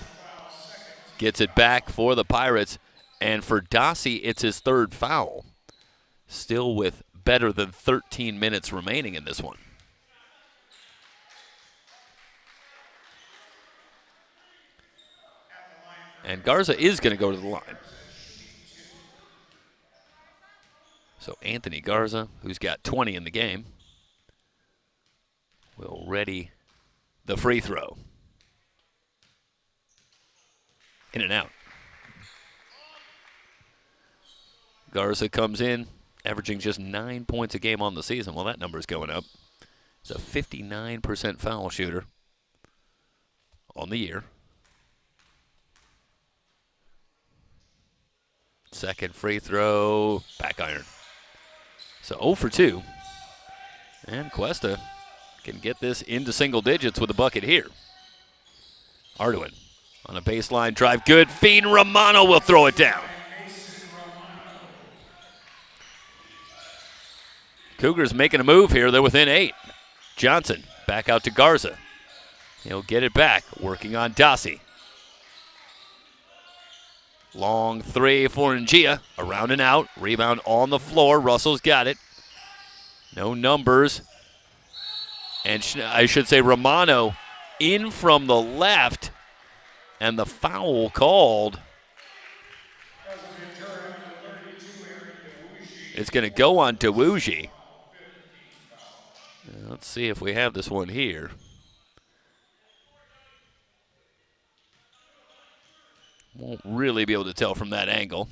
Gets it back for the Pirates. And for Dossie, it's his third foul. Still with better than 13 minutes remaining in this one. And Garza is going to go to the line. So Anthony Garza, who's got 20 in the game, will ready the free throw. In and out. Garza comes in, averaging just 9 points a game on the season. Well, that number's going up. He's a 59% foul shooter on the year. Second free throw, back iron. So 0 for 2. And Cuesta can get this into single digits with a bucket here. Arduin on a baseline drive. Good feed. Romano will throw it down. Cougars making a move here. They're within 8. Johnson back out to Garza. He'll get it back, working on Dossie. Long three for Ngia. Around and out. Rebound on the floor. Russell's got it. No numbers. And I should say Romano in from the left. And the foul called. It's going to go on Dewuji. Let's see if we have this one here. Won't really be able to tell from that angle.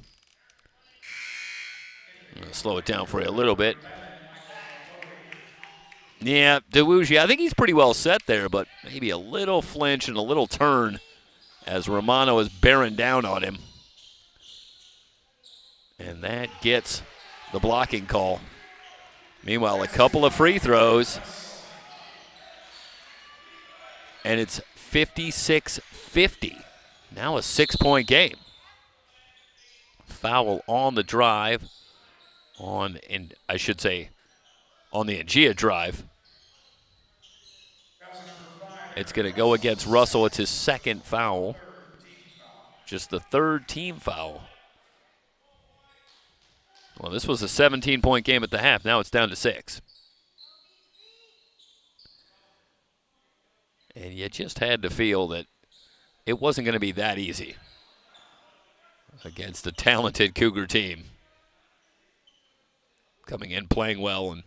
I'm going to slow it down for you a little bit. Yeah, Dewuji, I think he's pretty well set there, but maybe a little flinch and a little turn as Romano is bearing down on him. And that gets the blocking call. Meanwhile, a couple of free throws. And it's 56-50. Now a 6-point game. Foul on the drive. On the Angia drive. It's going to go against Russell. It's his second foul. Just the third team foul. Well, this was a 17-point game at the half. Now it's down to 6. And you just had to feel that it wasn't going to be that easy against a talented Cougar team. Coming in, playing well, and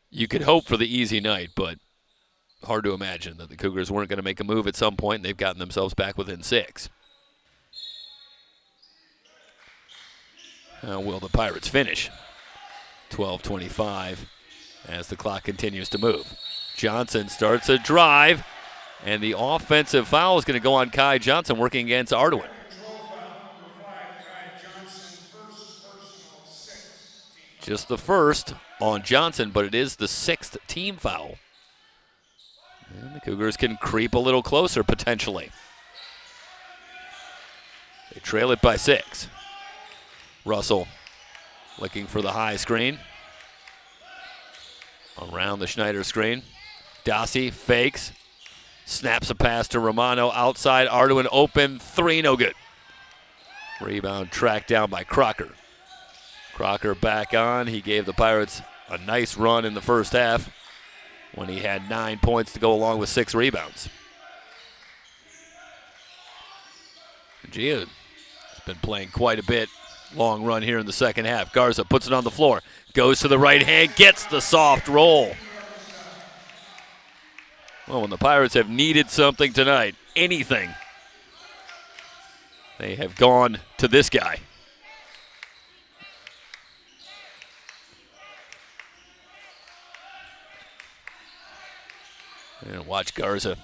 you could hope for the easy night, but hard to imagine that the Cougars weren't going to make a move at some point, and they've gotten themselves back within 6. How will the Pirates finish? 12:25 as the clock continues to move. Johnson starts a drive, and the offensive foul is going to go on Kai Johnson working against Ardoin. Just the first on Johnson, but it is the 6th team foul. And the Cougars can creep a little closer potentially. They trail it by 6. Russell looking for the high screen. Around the Schneider screen. Dossie fakes. Snaps a pass to Romano. Outside, Ardoin open. 3, no good. Rebound tracked down by Crocker. Crocker back on. He gave the Pirates a nice run in the first half when he had 9 points to go along with 6 rebounds. Gia has been playing quite a bit. Long run here in the second half. Garza puts it on the floor. Goes to the right hand. Gets the soft roll. Well, when the Pirates have needed something tonight, anything, they have gone to this guy. And watch Garza.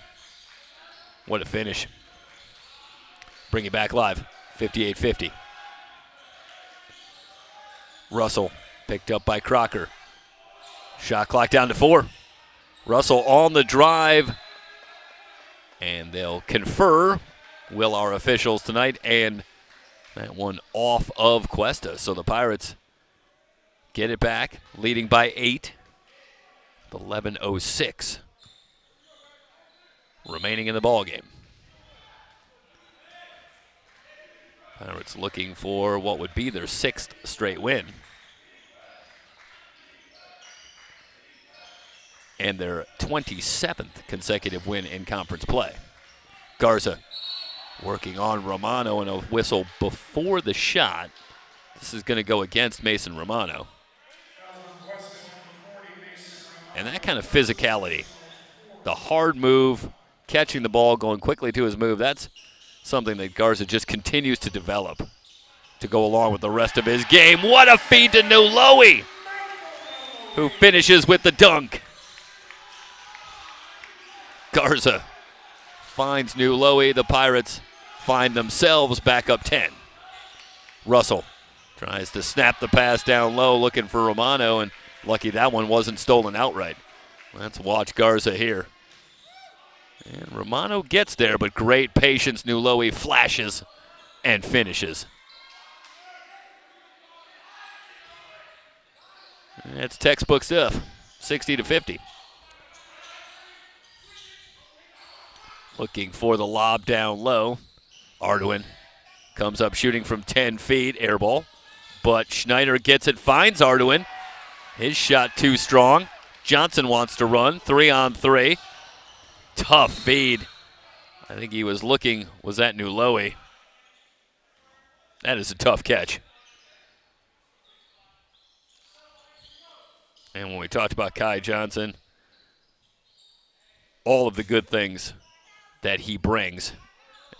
What a finish. Bring it back live. 58-50. Russell picked up by Crocker. Shot clock down to 4. Russell on the drive. And they'll confer, will our officials tonight, and that one off of Cuesta. So the Pirates get it back, leading by 8. 11:06 remaining in the ballgame. Pirates looking for what would be their 6th straight win. And their 27th consecutive win in conference play. Garza working on Romano, and a whistle before the shot. This is going to go against Mason Romano. And that kind of physicality, the hard move, catching the ball, going quickly to his move, that's something that Garza just continues to develop to go along with the rest of his game. What a feed to Nuloe, who finishes with the dunk. Garza finds Nuloe. The Pirates find themselves back up 10. Russell tries to snap the pass down low, looking for Romano, and lucky that one wasn't stolen outright. Let's watch Garza here. And Romano gets there, but great patience. Nuloe flashes and finishes. That's textbook stuff. 60-50. Looking for the lob down low. Ardoin comes up shooting from 10 feet, air ball. But Schneider gets it, finds Ardoin. His shot too strong. Johnson wants to run, 3-on-3. Tough feed. I think he was looking, was that Nuloe? That is a tough catch. And when we talked about Kai Johnson, all of the good things that he brings,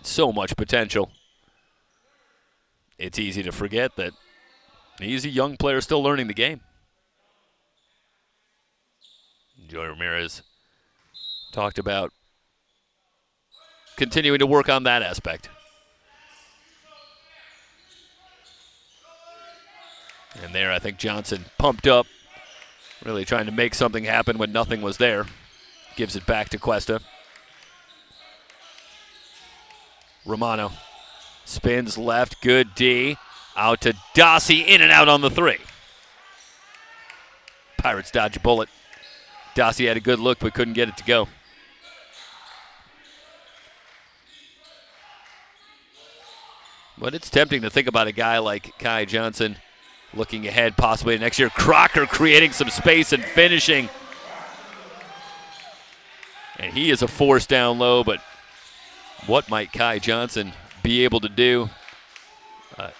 so much potential, it's easy to forget that he's a young player still learning the game. Joey Ramirez talked about continuing to work on that aspect. And there, I think Johnson pumped up, really trying to make something happen when nothing was there. Gives it back to Cuesta. Romano spins left, good D. Out to Dossie, in and out on the three. Pirates dodge a bullet. Dossie had a good look but couldn't get it to go. But it's tempting to think about a guy like Kai Johnson looking ahead possibly next year. Crocker creating some space and finishing. And he is a force down low, but what might Kai Johnson be able to do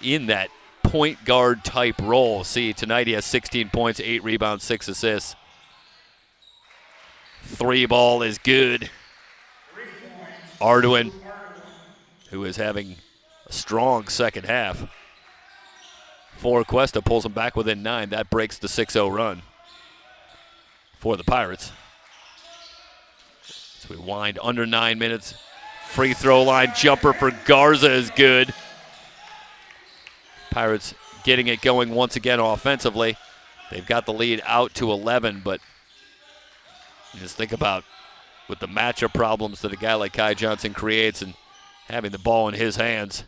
in that point guard type role? See, tonight he has 16 points, 8 rebounds, 6 assists. Three ball is good. Arduin, who is having a strong second half. For Cuesta, pulls him back within 9. That breaks the 6-0 run for the Pirates. So we wind under 9 minutes. Free throw line jumper for Garza is good. Pirates getting it going once again offensively. They've got the lead out to 11, but you just think about with the matchup problems that a guy like Kai Johnson creates and having the ball in his hands.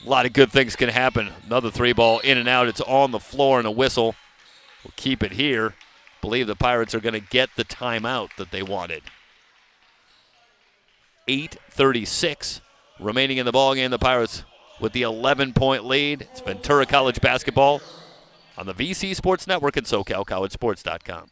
A lot of good things can happen. Another three ball in and out. It's on the floor and a whistle. We'll keep it here. Believe the Pirates are going to get the timeout that they wanted. 8:36 remaining in the ballgame. The Pirates with the 11-point lead. It's Ventura College basketball on the VC Sports Network and SoCalCollegeSports.com.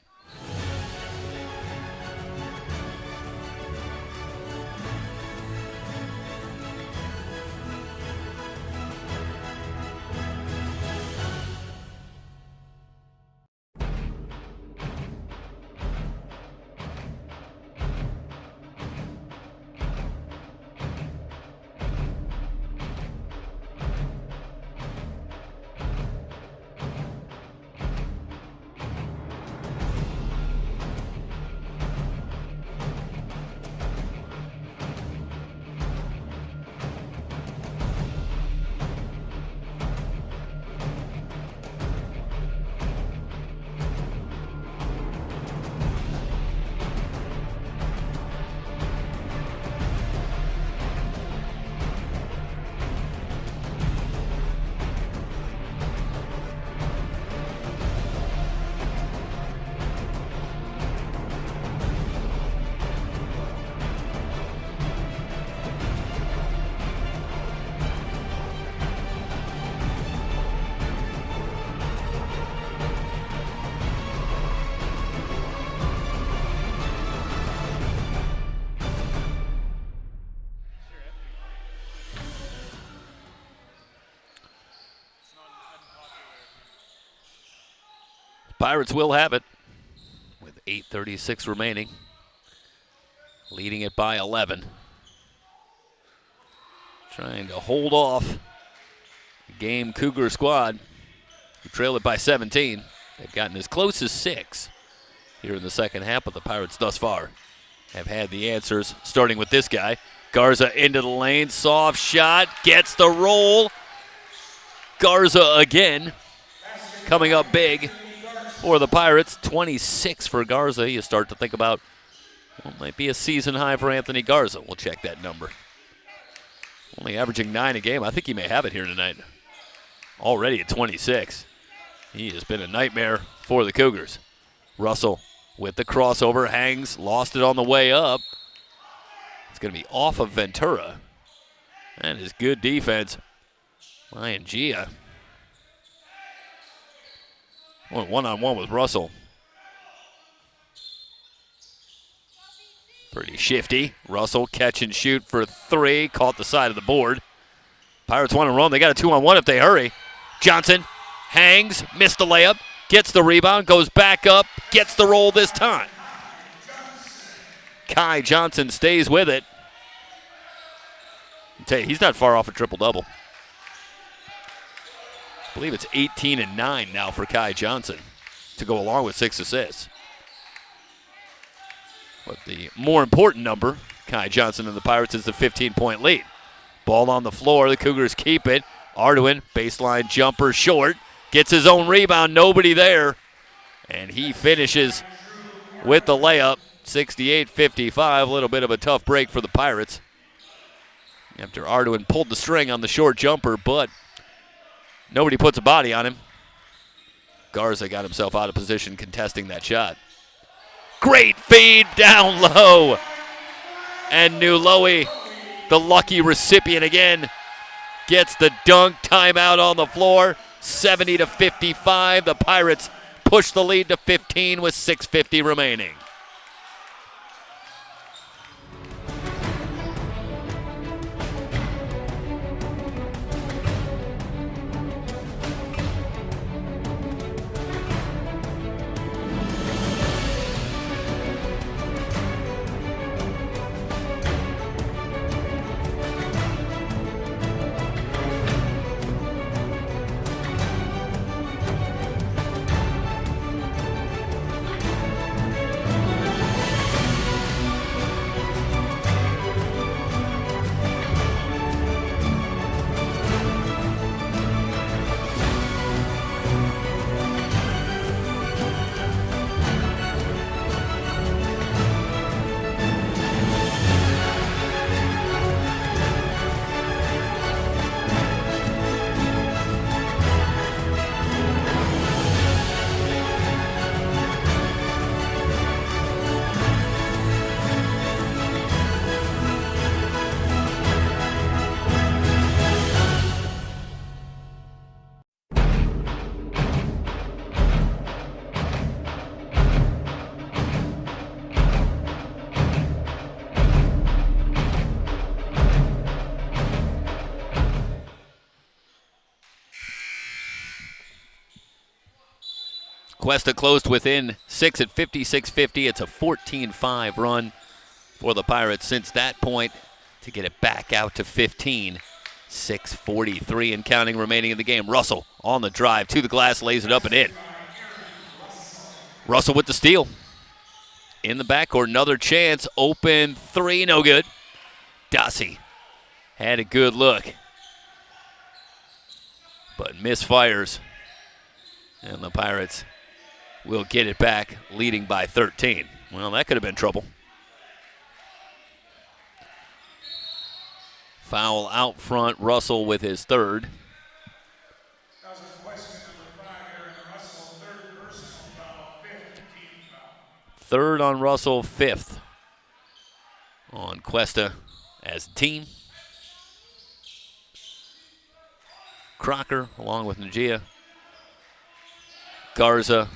Pirates will have it with 8:36 remaining, leading it by 11. Trying to hold off the game Cougar squad, who trail it by 17. They've gotten as close as 6 here in the second half, but the Pirates thus far have had the answers, starting with this guy. Garza into the lane, soft shot, gets the roll. Garza again, coming up big for the Pirates. 26 for Garza. You start to think about what might be a season high for Anthony Garza. We'll check that number. Only averaging 9 a game. I think he may have it here tonight. Already at 26. He has been a nightmare for the Cougars. Russell with the crossover, hangs, lost it on the way up. It's going to be off of Ventura. And his good defense. Ryan Gia. One-on-one with Russell. Pretty shifty. Russell catch and shoot for 3. Caught the side of the board. Pirates want to run. They got a 2-on-1 if they hurry. Johnson hangs, missed the layup, gets the rebound, goes back up, gets the roll this time. Kai Johnson stays with it. I'll tell you, he's not far off a triple-double. I believe it's 18 and 9 now for Kai Johnson to go along with 6 assists. But the more important number, Kai Johnson and the Pirates, is the 15-point lead. Ball on the floor. The Cougars keep it. Arduin, baseline jumper short. Gets his own rebound. Nobody there. And he finishes with the layup. 68-55. A little bit of a tough break for the Pirates. After Arduin pulled the string on the short jumper, but nobody puts a body on him. Garza got himself out of position contesting that shot. Great feed down low. And Nuloe, the lucky recipient again, gets the dunk. Timeout on the floor. 70-55. The Pirates push the lead to 15 with 6:50 remaining. Cuesta closed within 6 at 56-50. It's a 14-5 run for the Pirates since that point to get it back out to 15. 6:43 and counting remaining in the game. Russell on the drive to the glass, lays it up and in. Russell with the steal. In the backcourt, another chance. Open three, no good. Dossie had a good look, but misfires. And the Pirates will get it back, leading by 13. Well, that could have been trouble. Foul out front, Russell with his third. Third on Russell, fifth on Cuesta as a team. Crocker along with Najia, Garza,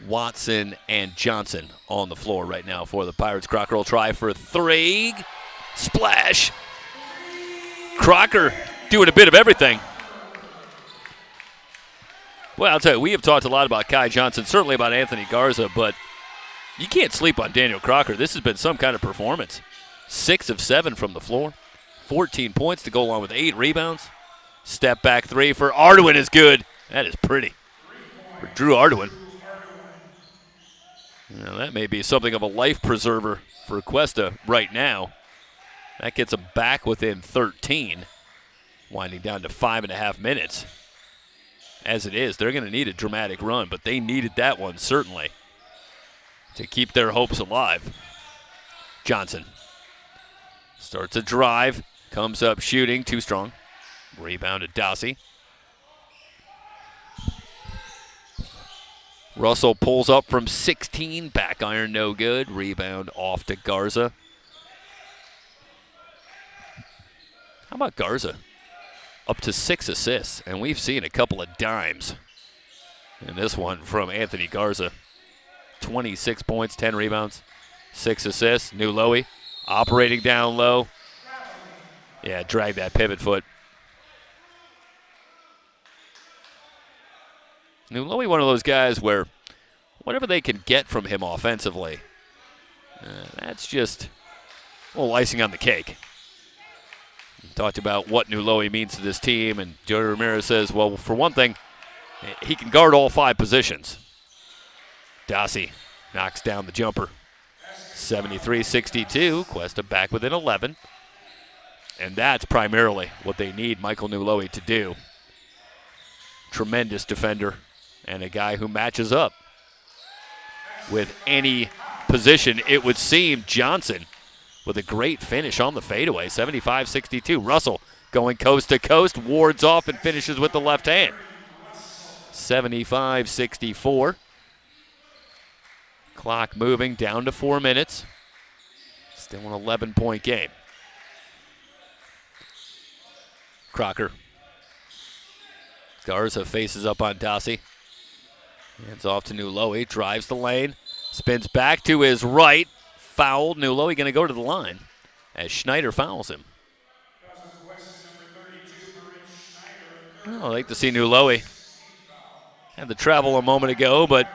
Watson, and Johnson on the floor right now for the Pirates. Crocker will try for three. Splash. Crocker doing a bit of everything. Well, I'll tell you, we have talked a lot about Kai Johnson, certainly about Anthony Garza, but you can't sleep on Daniel Crocker. This has been some kind of performance. 6 of 7 from the floor. 14 points to go along with 8 rebounds. Step back three for Arduin is good. That is pretty for Drew Arduin. Now, that may be something of a life preserver for Cuesta right now. That gets them back within 13, winding down to 5.5 minutes. As it is, they're going to need a dramatic run, but they needed that one certainly to keep their hopes alive. Johnson starts a drive, comes up shooting, too strong. Rebound to Dossie. Russell pulls up from 16, back iron no good. Rebound off to Garza. How about Garza? Up to 6 assists, and we've seen a couple of dimes in this one from Anthony Garza. 26 points, 10 rebounds, 6 assists. Nuloe operating down low. Yeah, drag that pivot foot. Nuloe, one of those guys where whatever they can get from him offensively, that's just a little icing on the cake. We talked about what Nuloe means to this team, and Joey Ramirez says, well, for one thing, he can guard all 5 positions. Dossie knocks down the jumper. 73-62, Cuesta back within 11. And that's primarily what they need Michael Nuloe to do. Tremendous defender and a guy who matches up with any position. It would seem Johnson with a great finish on the fadeaway, 75-62. Russell going coast to coast, wards off and finishes with the left hand. 75-64. Clock moving down to 4 minutes. Still an 11-point game. Crocker. Garza faces up on Dossie. Hands off to Nuloe, drives the lane, spins back to his right. Fouled. Nuloe going to go to the line as Schneider fouls him. Well, I like to see Nuloe. Had the travel a moment ago, but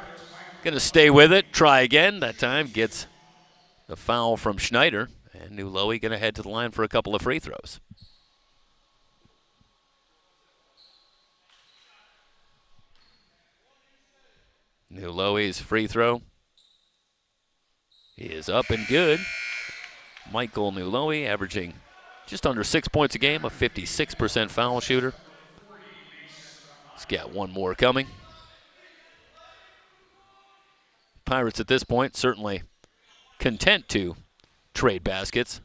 going to stay with it. Try again. That time gets the foul from Schneider. And Nuloe going to head to the line for a couple of free throws. Nuloe's free throw is up and good. Michael Nuloe averaging just under 6 points a game, a 56% foul shooter. He's got one more coming. Pirates at this point certainly content to trade baskets.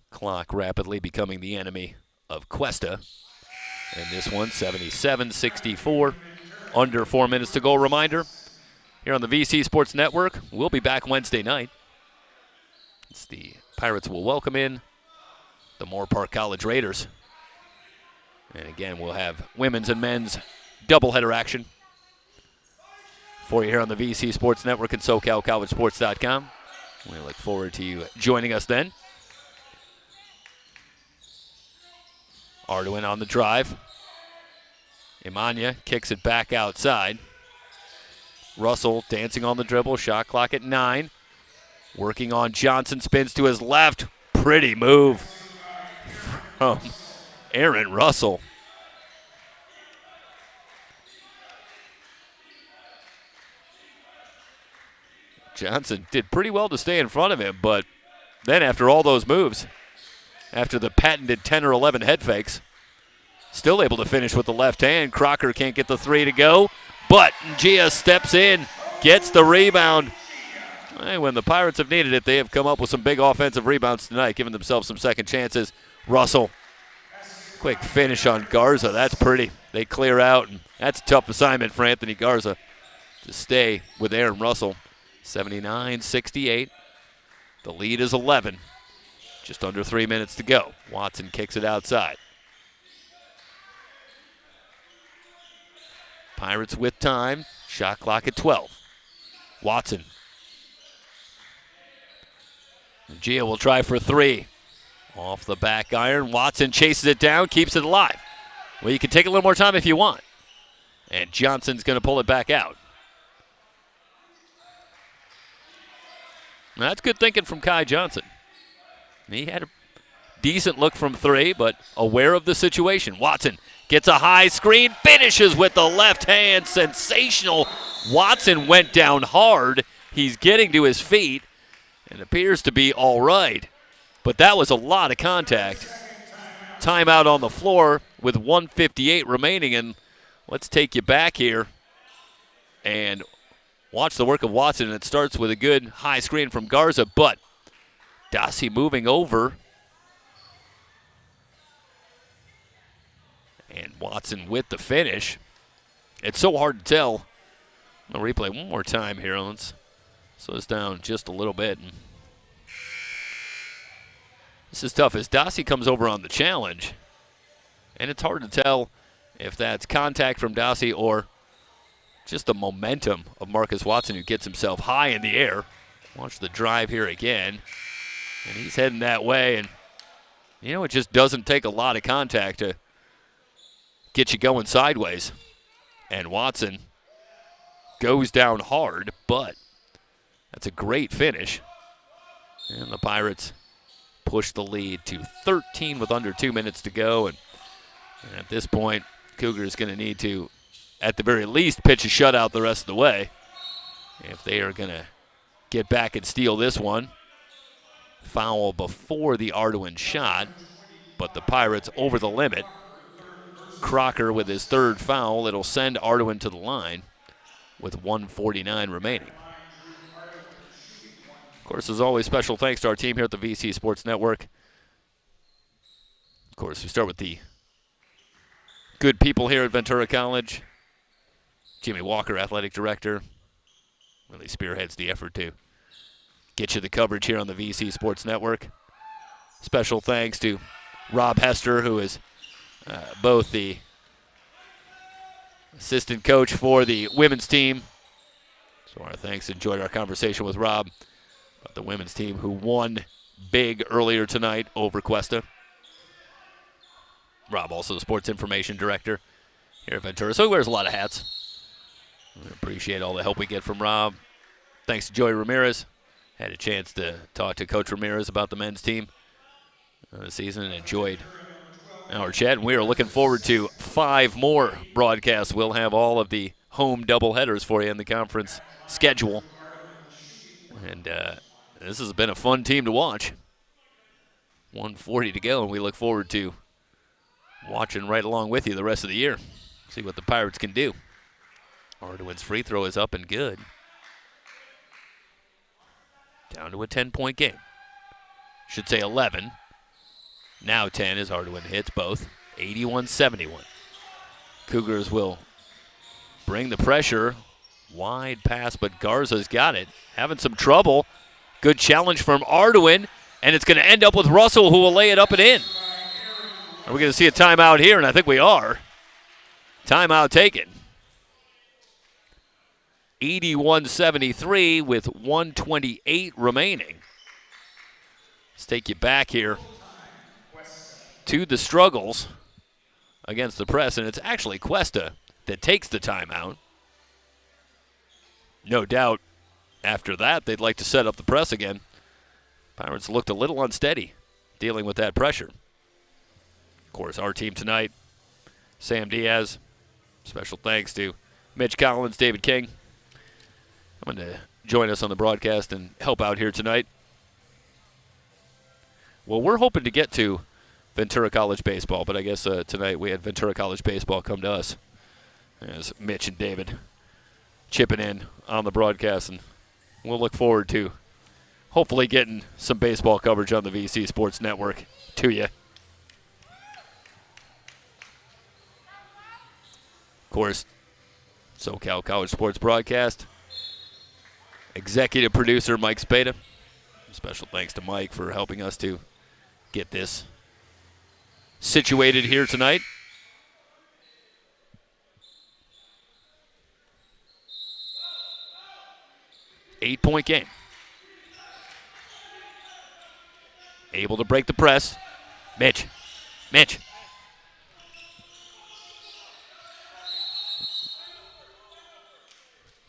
Clock rapidly becoming the enemy of Cuesta. And this one, 77-64. Under 4 minutes to go. Reminder, here on the VC Sports Network, we'll be back Wednesday night. The Pirates will welcome in the Moore Park College Raiders. And again, we'll have women's and men's doubleheader action for you here on the VC Sports Network and SoCalCollegeSports.com. We look forward to you joining us then. Arduin on the drive. Imanya kicks it back outside. Russell dancing on the dribble, shot clock at 9. Working on Johnson, spins to his left. Pretty move from Aaron Russell. Johnson did pretty well to stay in front of him, but then after all those moves, after the patented 10 or 11 head fakes, still able to finish with the left hand. Crocker can't get the 3 to go, but Gia steps in, gets the rebound. And when the Pirates have needed it, they have come up with some big offensive rebounds tonight, giving themselves some second chances. Russell, quick finish on Garza. That's pretty. They clear out, and that's a tough assignment for Anthony Garza to stay with Aaron Russell. 79-68. The lead is 11. Just under 3 minutes to go. Watson kicks it outside. Pirates with time. Shot clock at 12. Watson. Gia will try for 3. Off the back iron. Watson chases it down, keeps it alive. Well, you can take a little more time if you want. And Johnson's going to pull it back out. Now, that's good thinking from Kai Johnson. He had a decent look from 3, but aware of the situation. Watson gets a high screen, finishes with the left hand. Sensational. Watson went down hard. He's getting to his feet and appears to be all right. But that was a lot of contact. Timeout on the floor with 1:58 remaining, and let's take you back here and watch the work of Watson. It starts with a good high screen from Garza, but Dossie moving over. And Watson with the finish. It's so hard to tell. I'll replay one more time here. Let's slow this down just a little bit. This is tough as Dossie comes over on the challenge. And it's hard to tell if that's contact from Dossie or just the momentum of Marcus Watson, who gets himself high in the air. Watch the drive here again. And he's heading that way, and It just doesn't take a lot of contact to get you going sideways. And Watson goes down hard, but that's a great finish. And the Pirates push the lead to 13 with under 2 minutes to go. And at this point, Cougars going to need to, at the very least, pitch a shutout the rest of the way if they are going to get back and steal this one. Foul before the Ardoin shot, but the Pirates over the limit. Crocker with his third foul. It'll send Ardoin to the line with 1:49 remaining. Of course, as always, special thanks to our team here at the VC Sports Network. Of course, we start with the good people here at Ventura College. Jimmy Walker, athletic director, really spearheads the effort to get you the coverage here on the VC Sports Network. Special thanks to Rob Hester, who is both the assistant coach for the women's team. So our thanks. Enjoyed our conversation with Rob about the women's team who won big earlier tonight over Cuesta. Rob also the sports information director here at Ventura, so he wears a lot of hats. We appreciate all the help we get from Rob. Thanks to Joey Ramirez. Had a chance to talk to Coach Ramirez about the men's team this season and enjoyed our chat. And we are looking forward to 5 more broadcasts. We'll have all of the home doubleheaders for you in the conference schedule. And this has been a fun team to watch. 1:40 to go, and we look forward to watching right along with you the rest of the year. See what the Pirates can do. Ardoin's free throw is up and good. Down to a 10-point game. Should say 11. Now 10 as Ardoin hits both. 81-71. Cougars will bring the pressure. Wide pass, but Garza's got it. Having some trouble. Good challenge from Ardoin, and it's going to end up with Russell, who will lay it up and in. Are we going to see a timeout here? And I think we are. Timeout taken. 81-73 with 1:28 remaining. Let's take you back here to the struggles against the press, and it's actually Cuesta that takes the timeout. No doubt after that they'd like to set up the press again. Pirates looked a little unsteady dealing with that pressure. Of course, our team tonight, Sam Diaz. Special thanks to Mitch Collins, David King. I'm going to join us on the broadcast and help out here tonight. Well, we're hoping to get to Ventura College baseball, but I guess tonight we had Ventura College baseball come to us as Mitch and David chipping in on the broadcast, and we'll look forward to hopefully getting some baseball coverage on the VC Sports Network to you. Of course, SoCal College Sports Broadcast. Executive producer Mike Spada. Special thanks to Mike for helping us to get this situated here tonight. Eight-point game. Able to break the press. Mitch.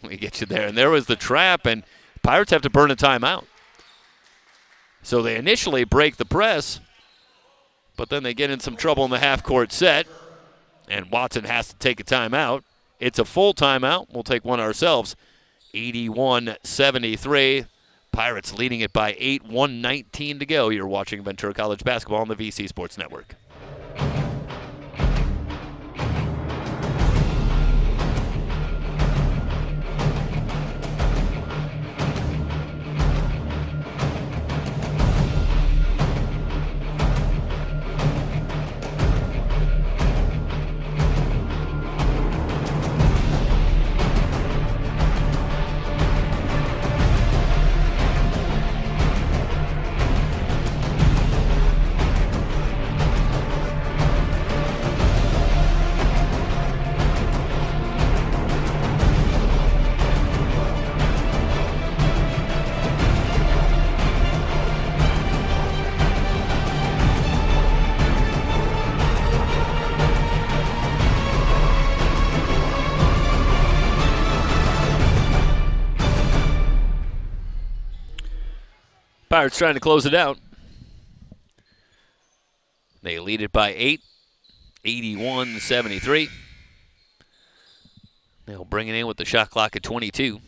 We get you there. And there was the trap, and Pirates have to burn a timeout. So they initially break the press, but then they get in some trouble in the half-court set, and Watson has to take a timeout. It's a full timeout. We'll take one ourselves. 81-73. Pirates leading it by 8, 1:19 to go. You're watching Ventura College basketball on the VC Sports Network. Pirates trying to close it out. They lead it by 8, 81-73. They'll bring it in with the shot clock at 22.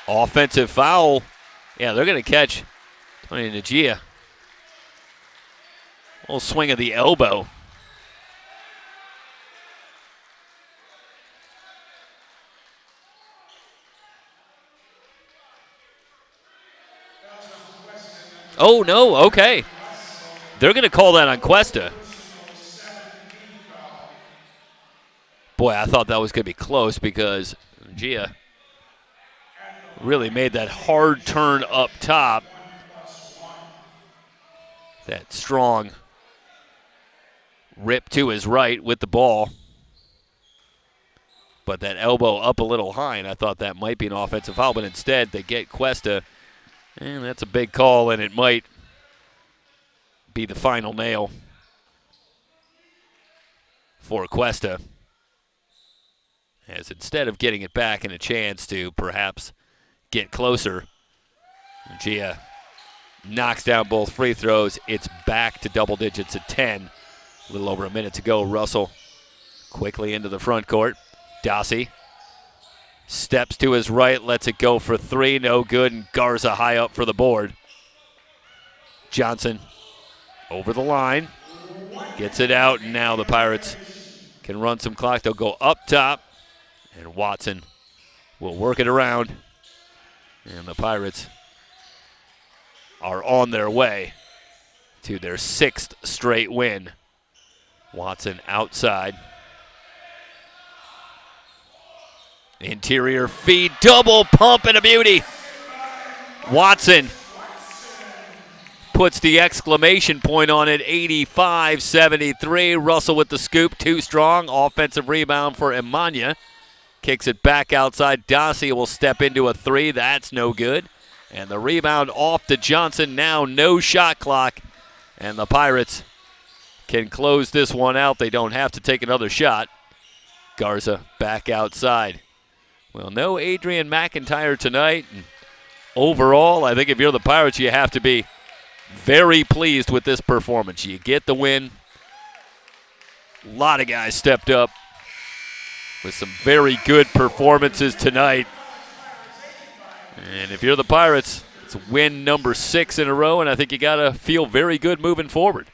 Offensive foul. Yeah, they're going to catch Tony Najia. Little swing of the elbow. Oh, no, okay. They're going to call that on Cuesta. Boy, I thought that was going to be close because Gia really made that hard turn up top. That strong rip to his right with the ball. But that elbow up a little high, and I thought that might be an offensive foul, but instead they get Cuesta. And that's a big call, and it might be the final nail for Cuesta. As instead of getting it back and a chance to perhaps get closer, Gia knocks down both free throws. It's back to double digits at 10. A little over a minute to go. Russell quickly into the front court. Dossie steps to his right, lets it go for three, no good, and Garza high up for the board. Johnson over the line, gets it out, and now the Pirates can run some clock. They'll go up top, and Watson will work it around, and the Pirates are on their way to their 6th straight win. Watson outside. Interior feed, double pump, and a beauty. Watson puts the exclamation point on it, 85-73. Russell with the scoop, too strong. Offensive rebound for Emanya. Kicks it back outside. Dossie will step into a three. That's no good. And the rebound off to Johnson. Now no shot clock. And the Pirates can close this one out. They don't have to take another shot. Garza back outside. Well, no Adrian McIntyre tonight. And overall, I think if you're the Pirates, you have to be very pleased with this performance. You get the win. A lot of guys stepped up with some very good performances tonight. And if you're the Pirates, it's win number 6 in a row, and I think you got to feel very good moving forward.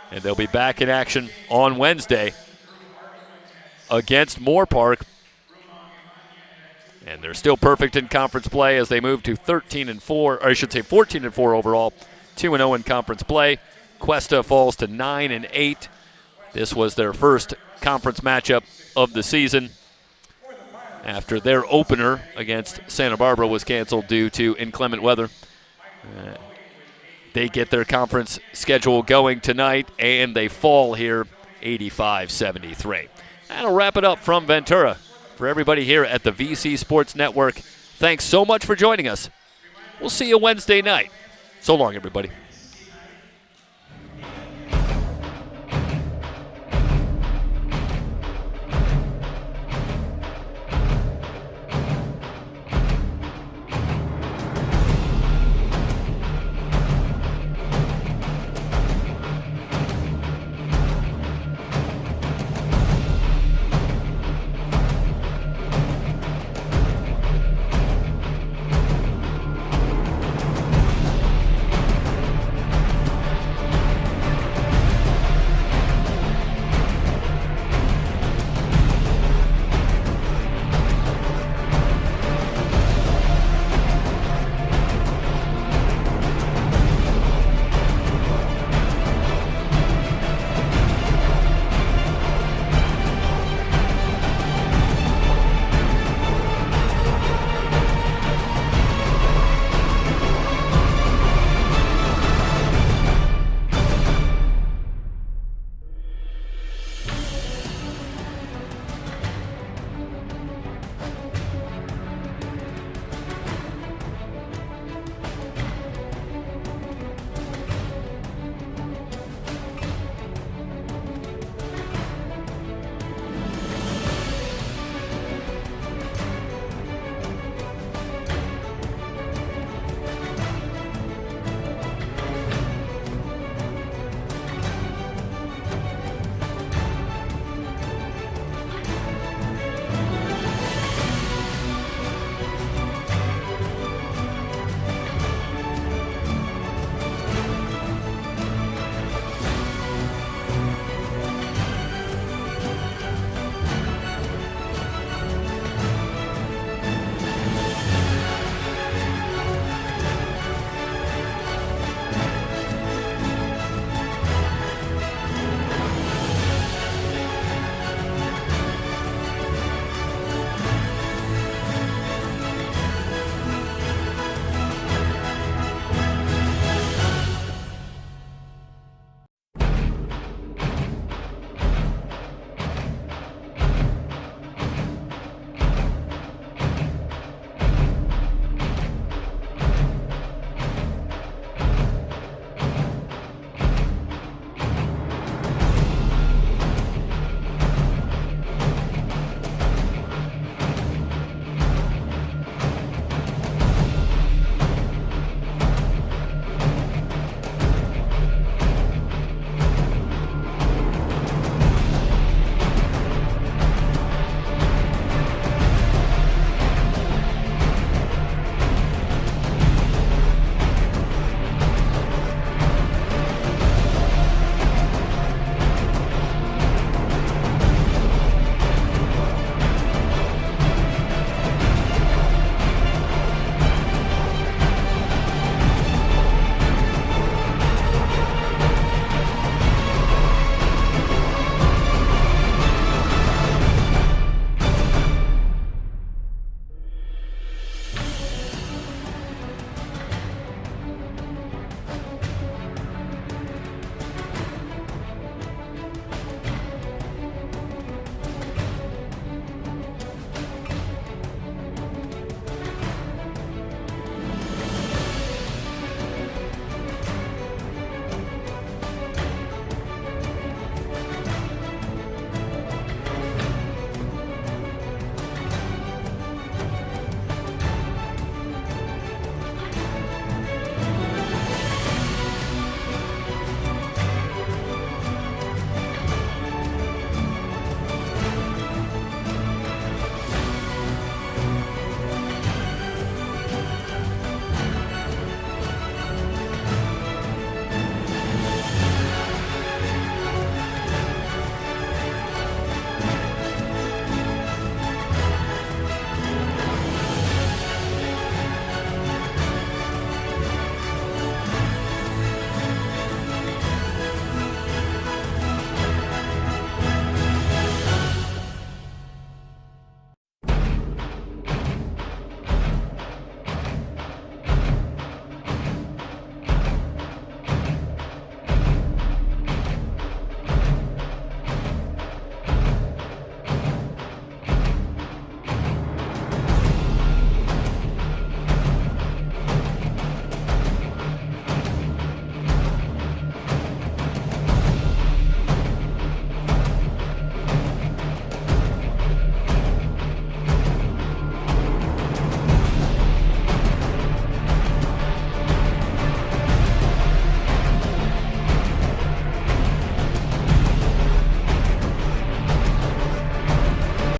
And they'll be back in action on Wednesday against Moore Park. And they're still perfect in conference play as they move to 13-4, or I should say 14-4 overall, 2-0 in conference play. Cuesta falls to 9-8. This was their first conference matchup of the season after their opener against Santa Barbara was canceled due to inclement weather. They get their conference schedule going tonight, and they fall here 85-73. That'll wrap it up from Ventura. For everybody here at the VC Sports Network, thanks so much for joining us. We'll see you Wednesday night. So long, everybody.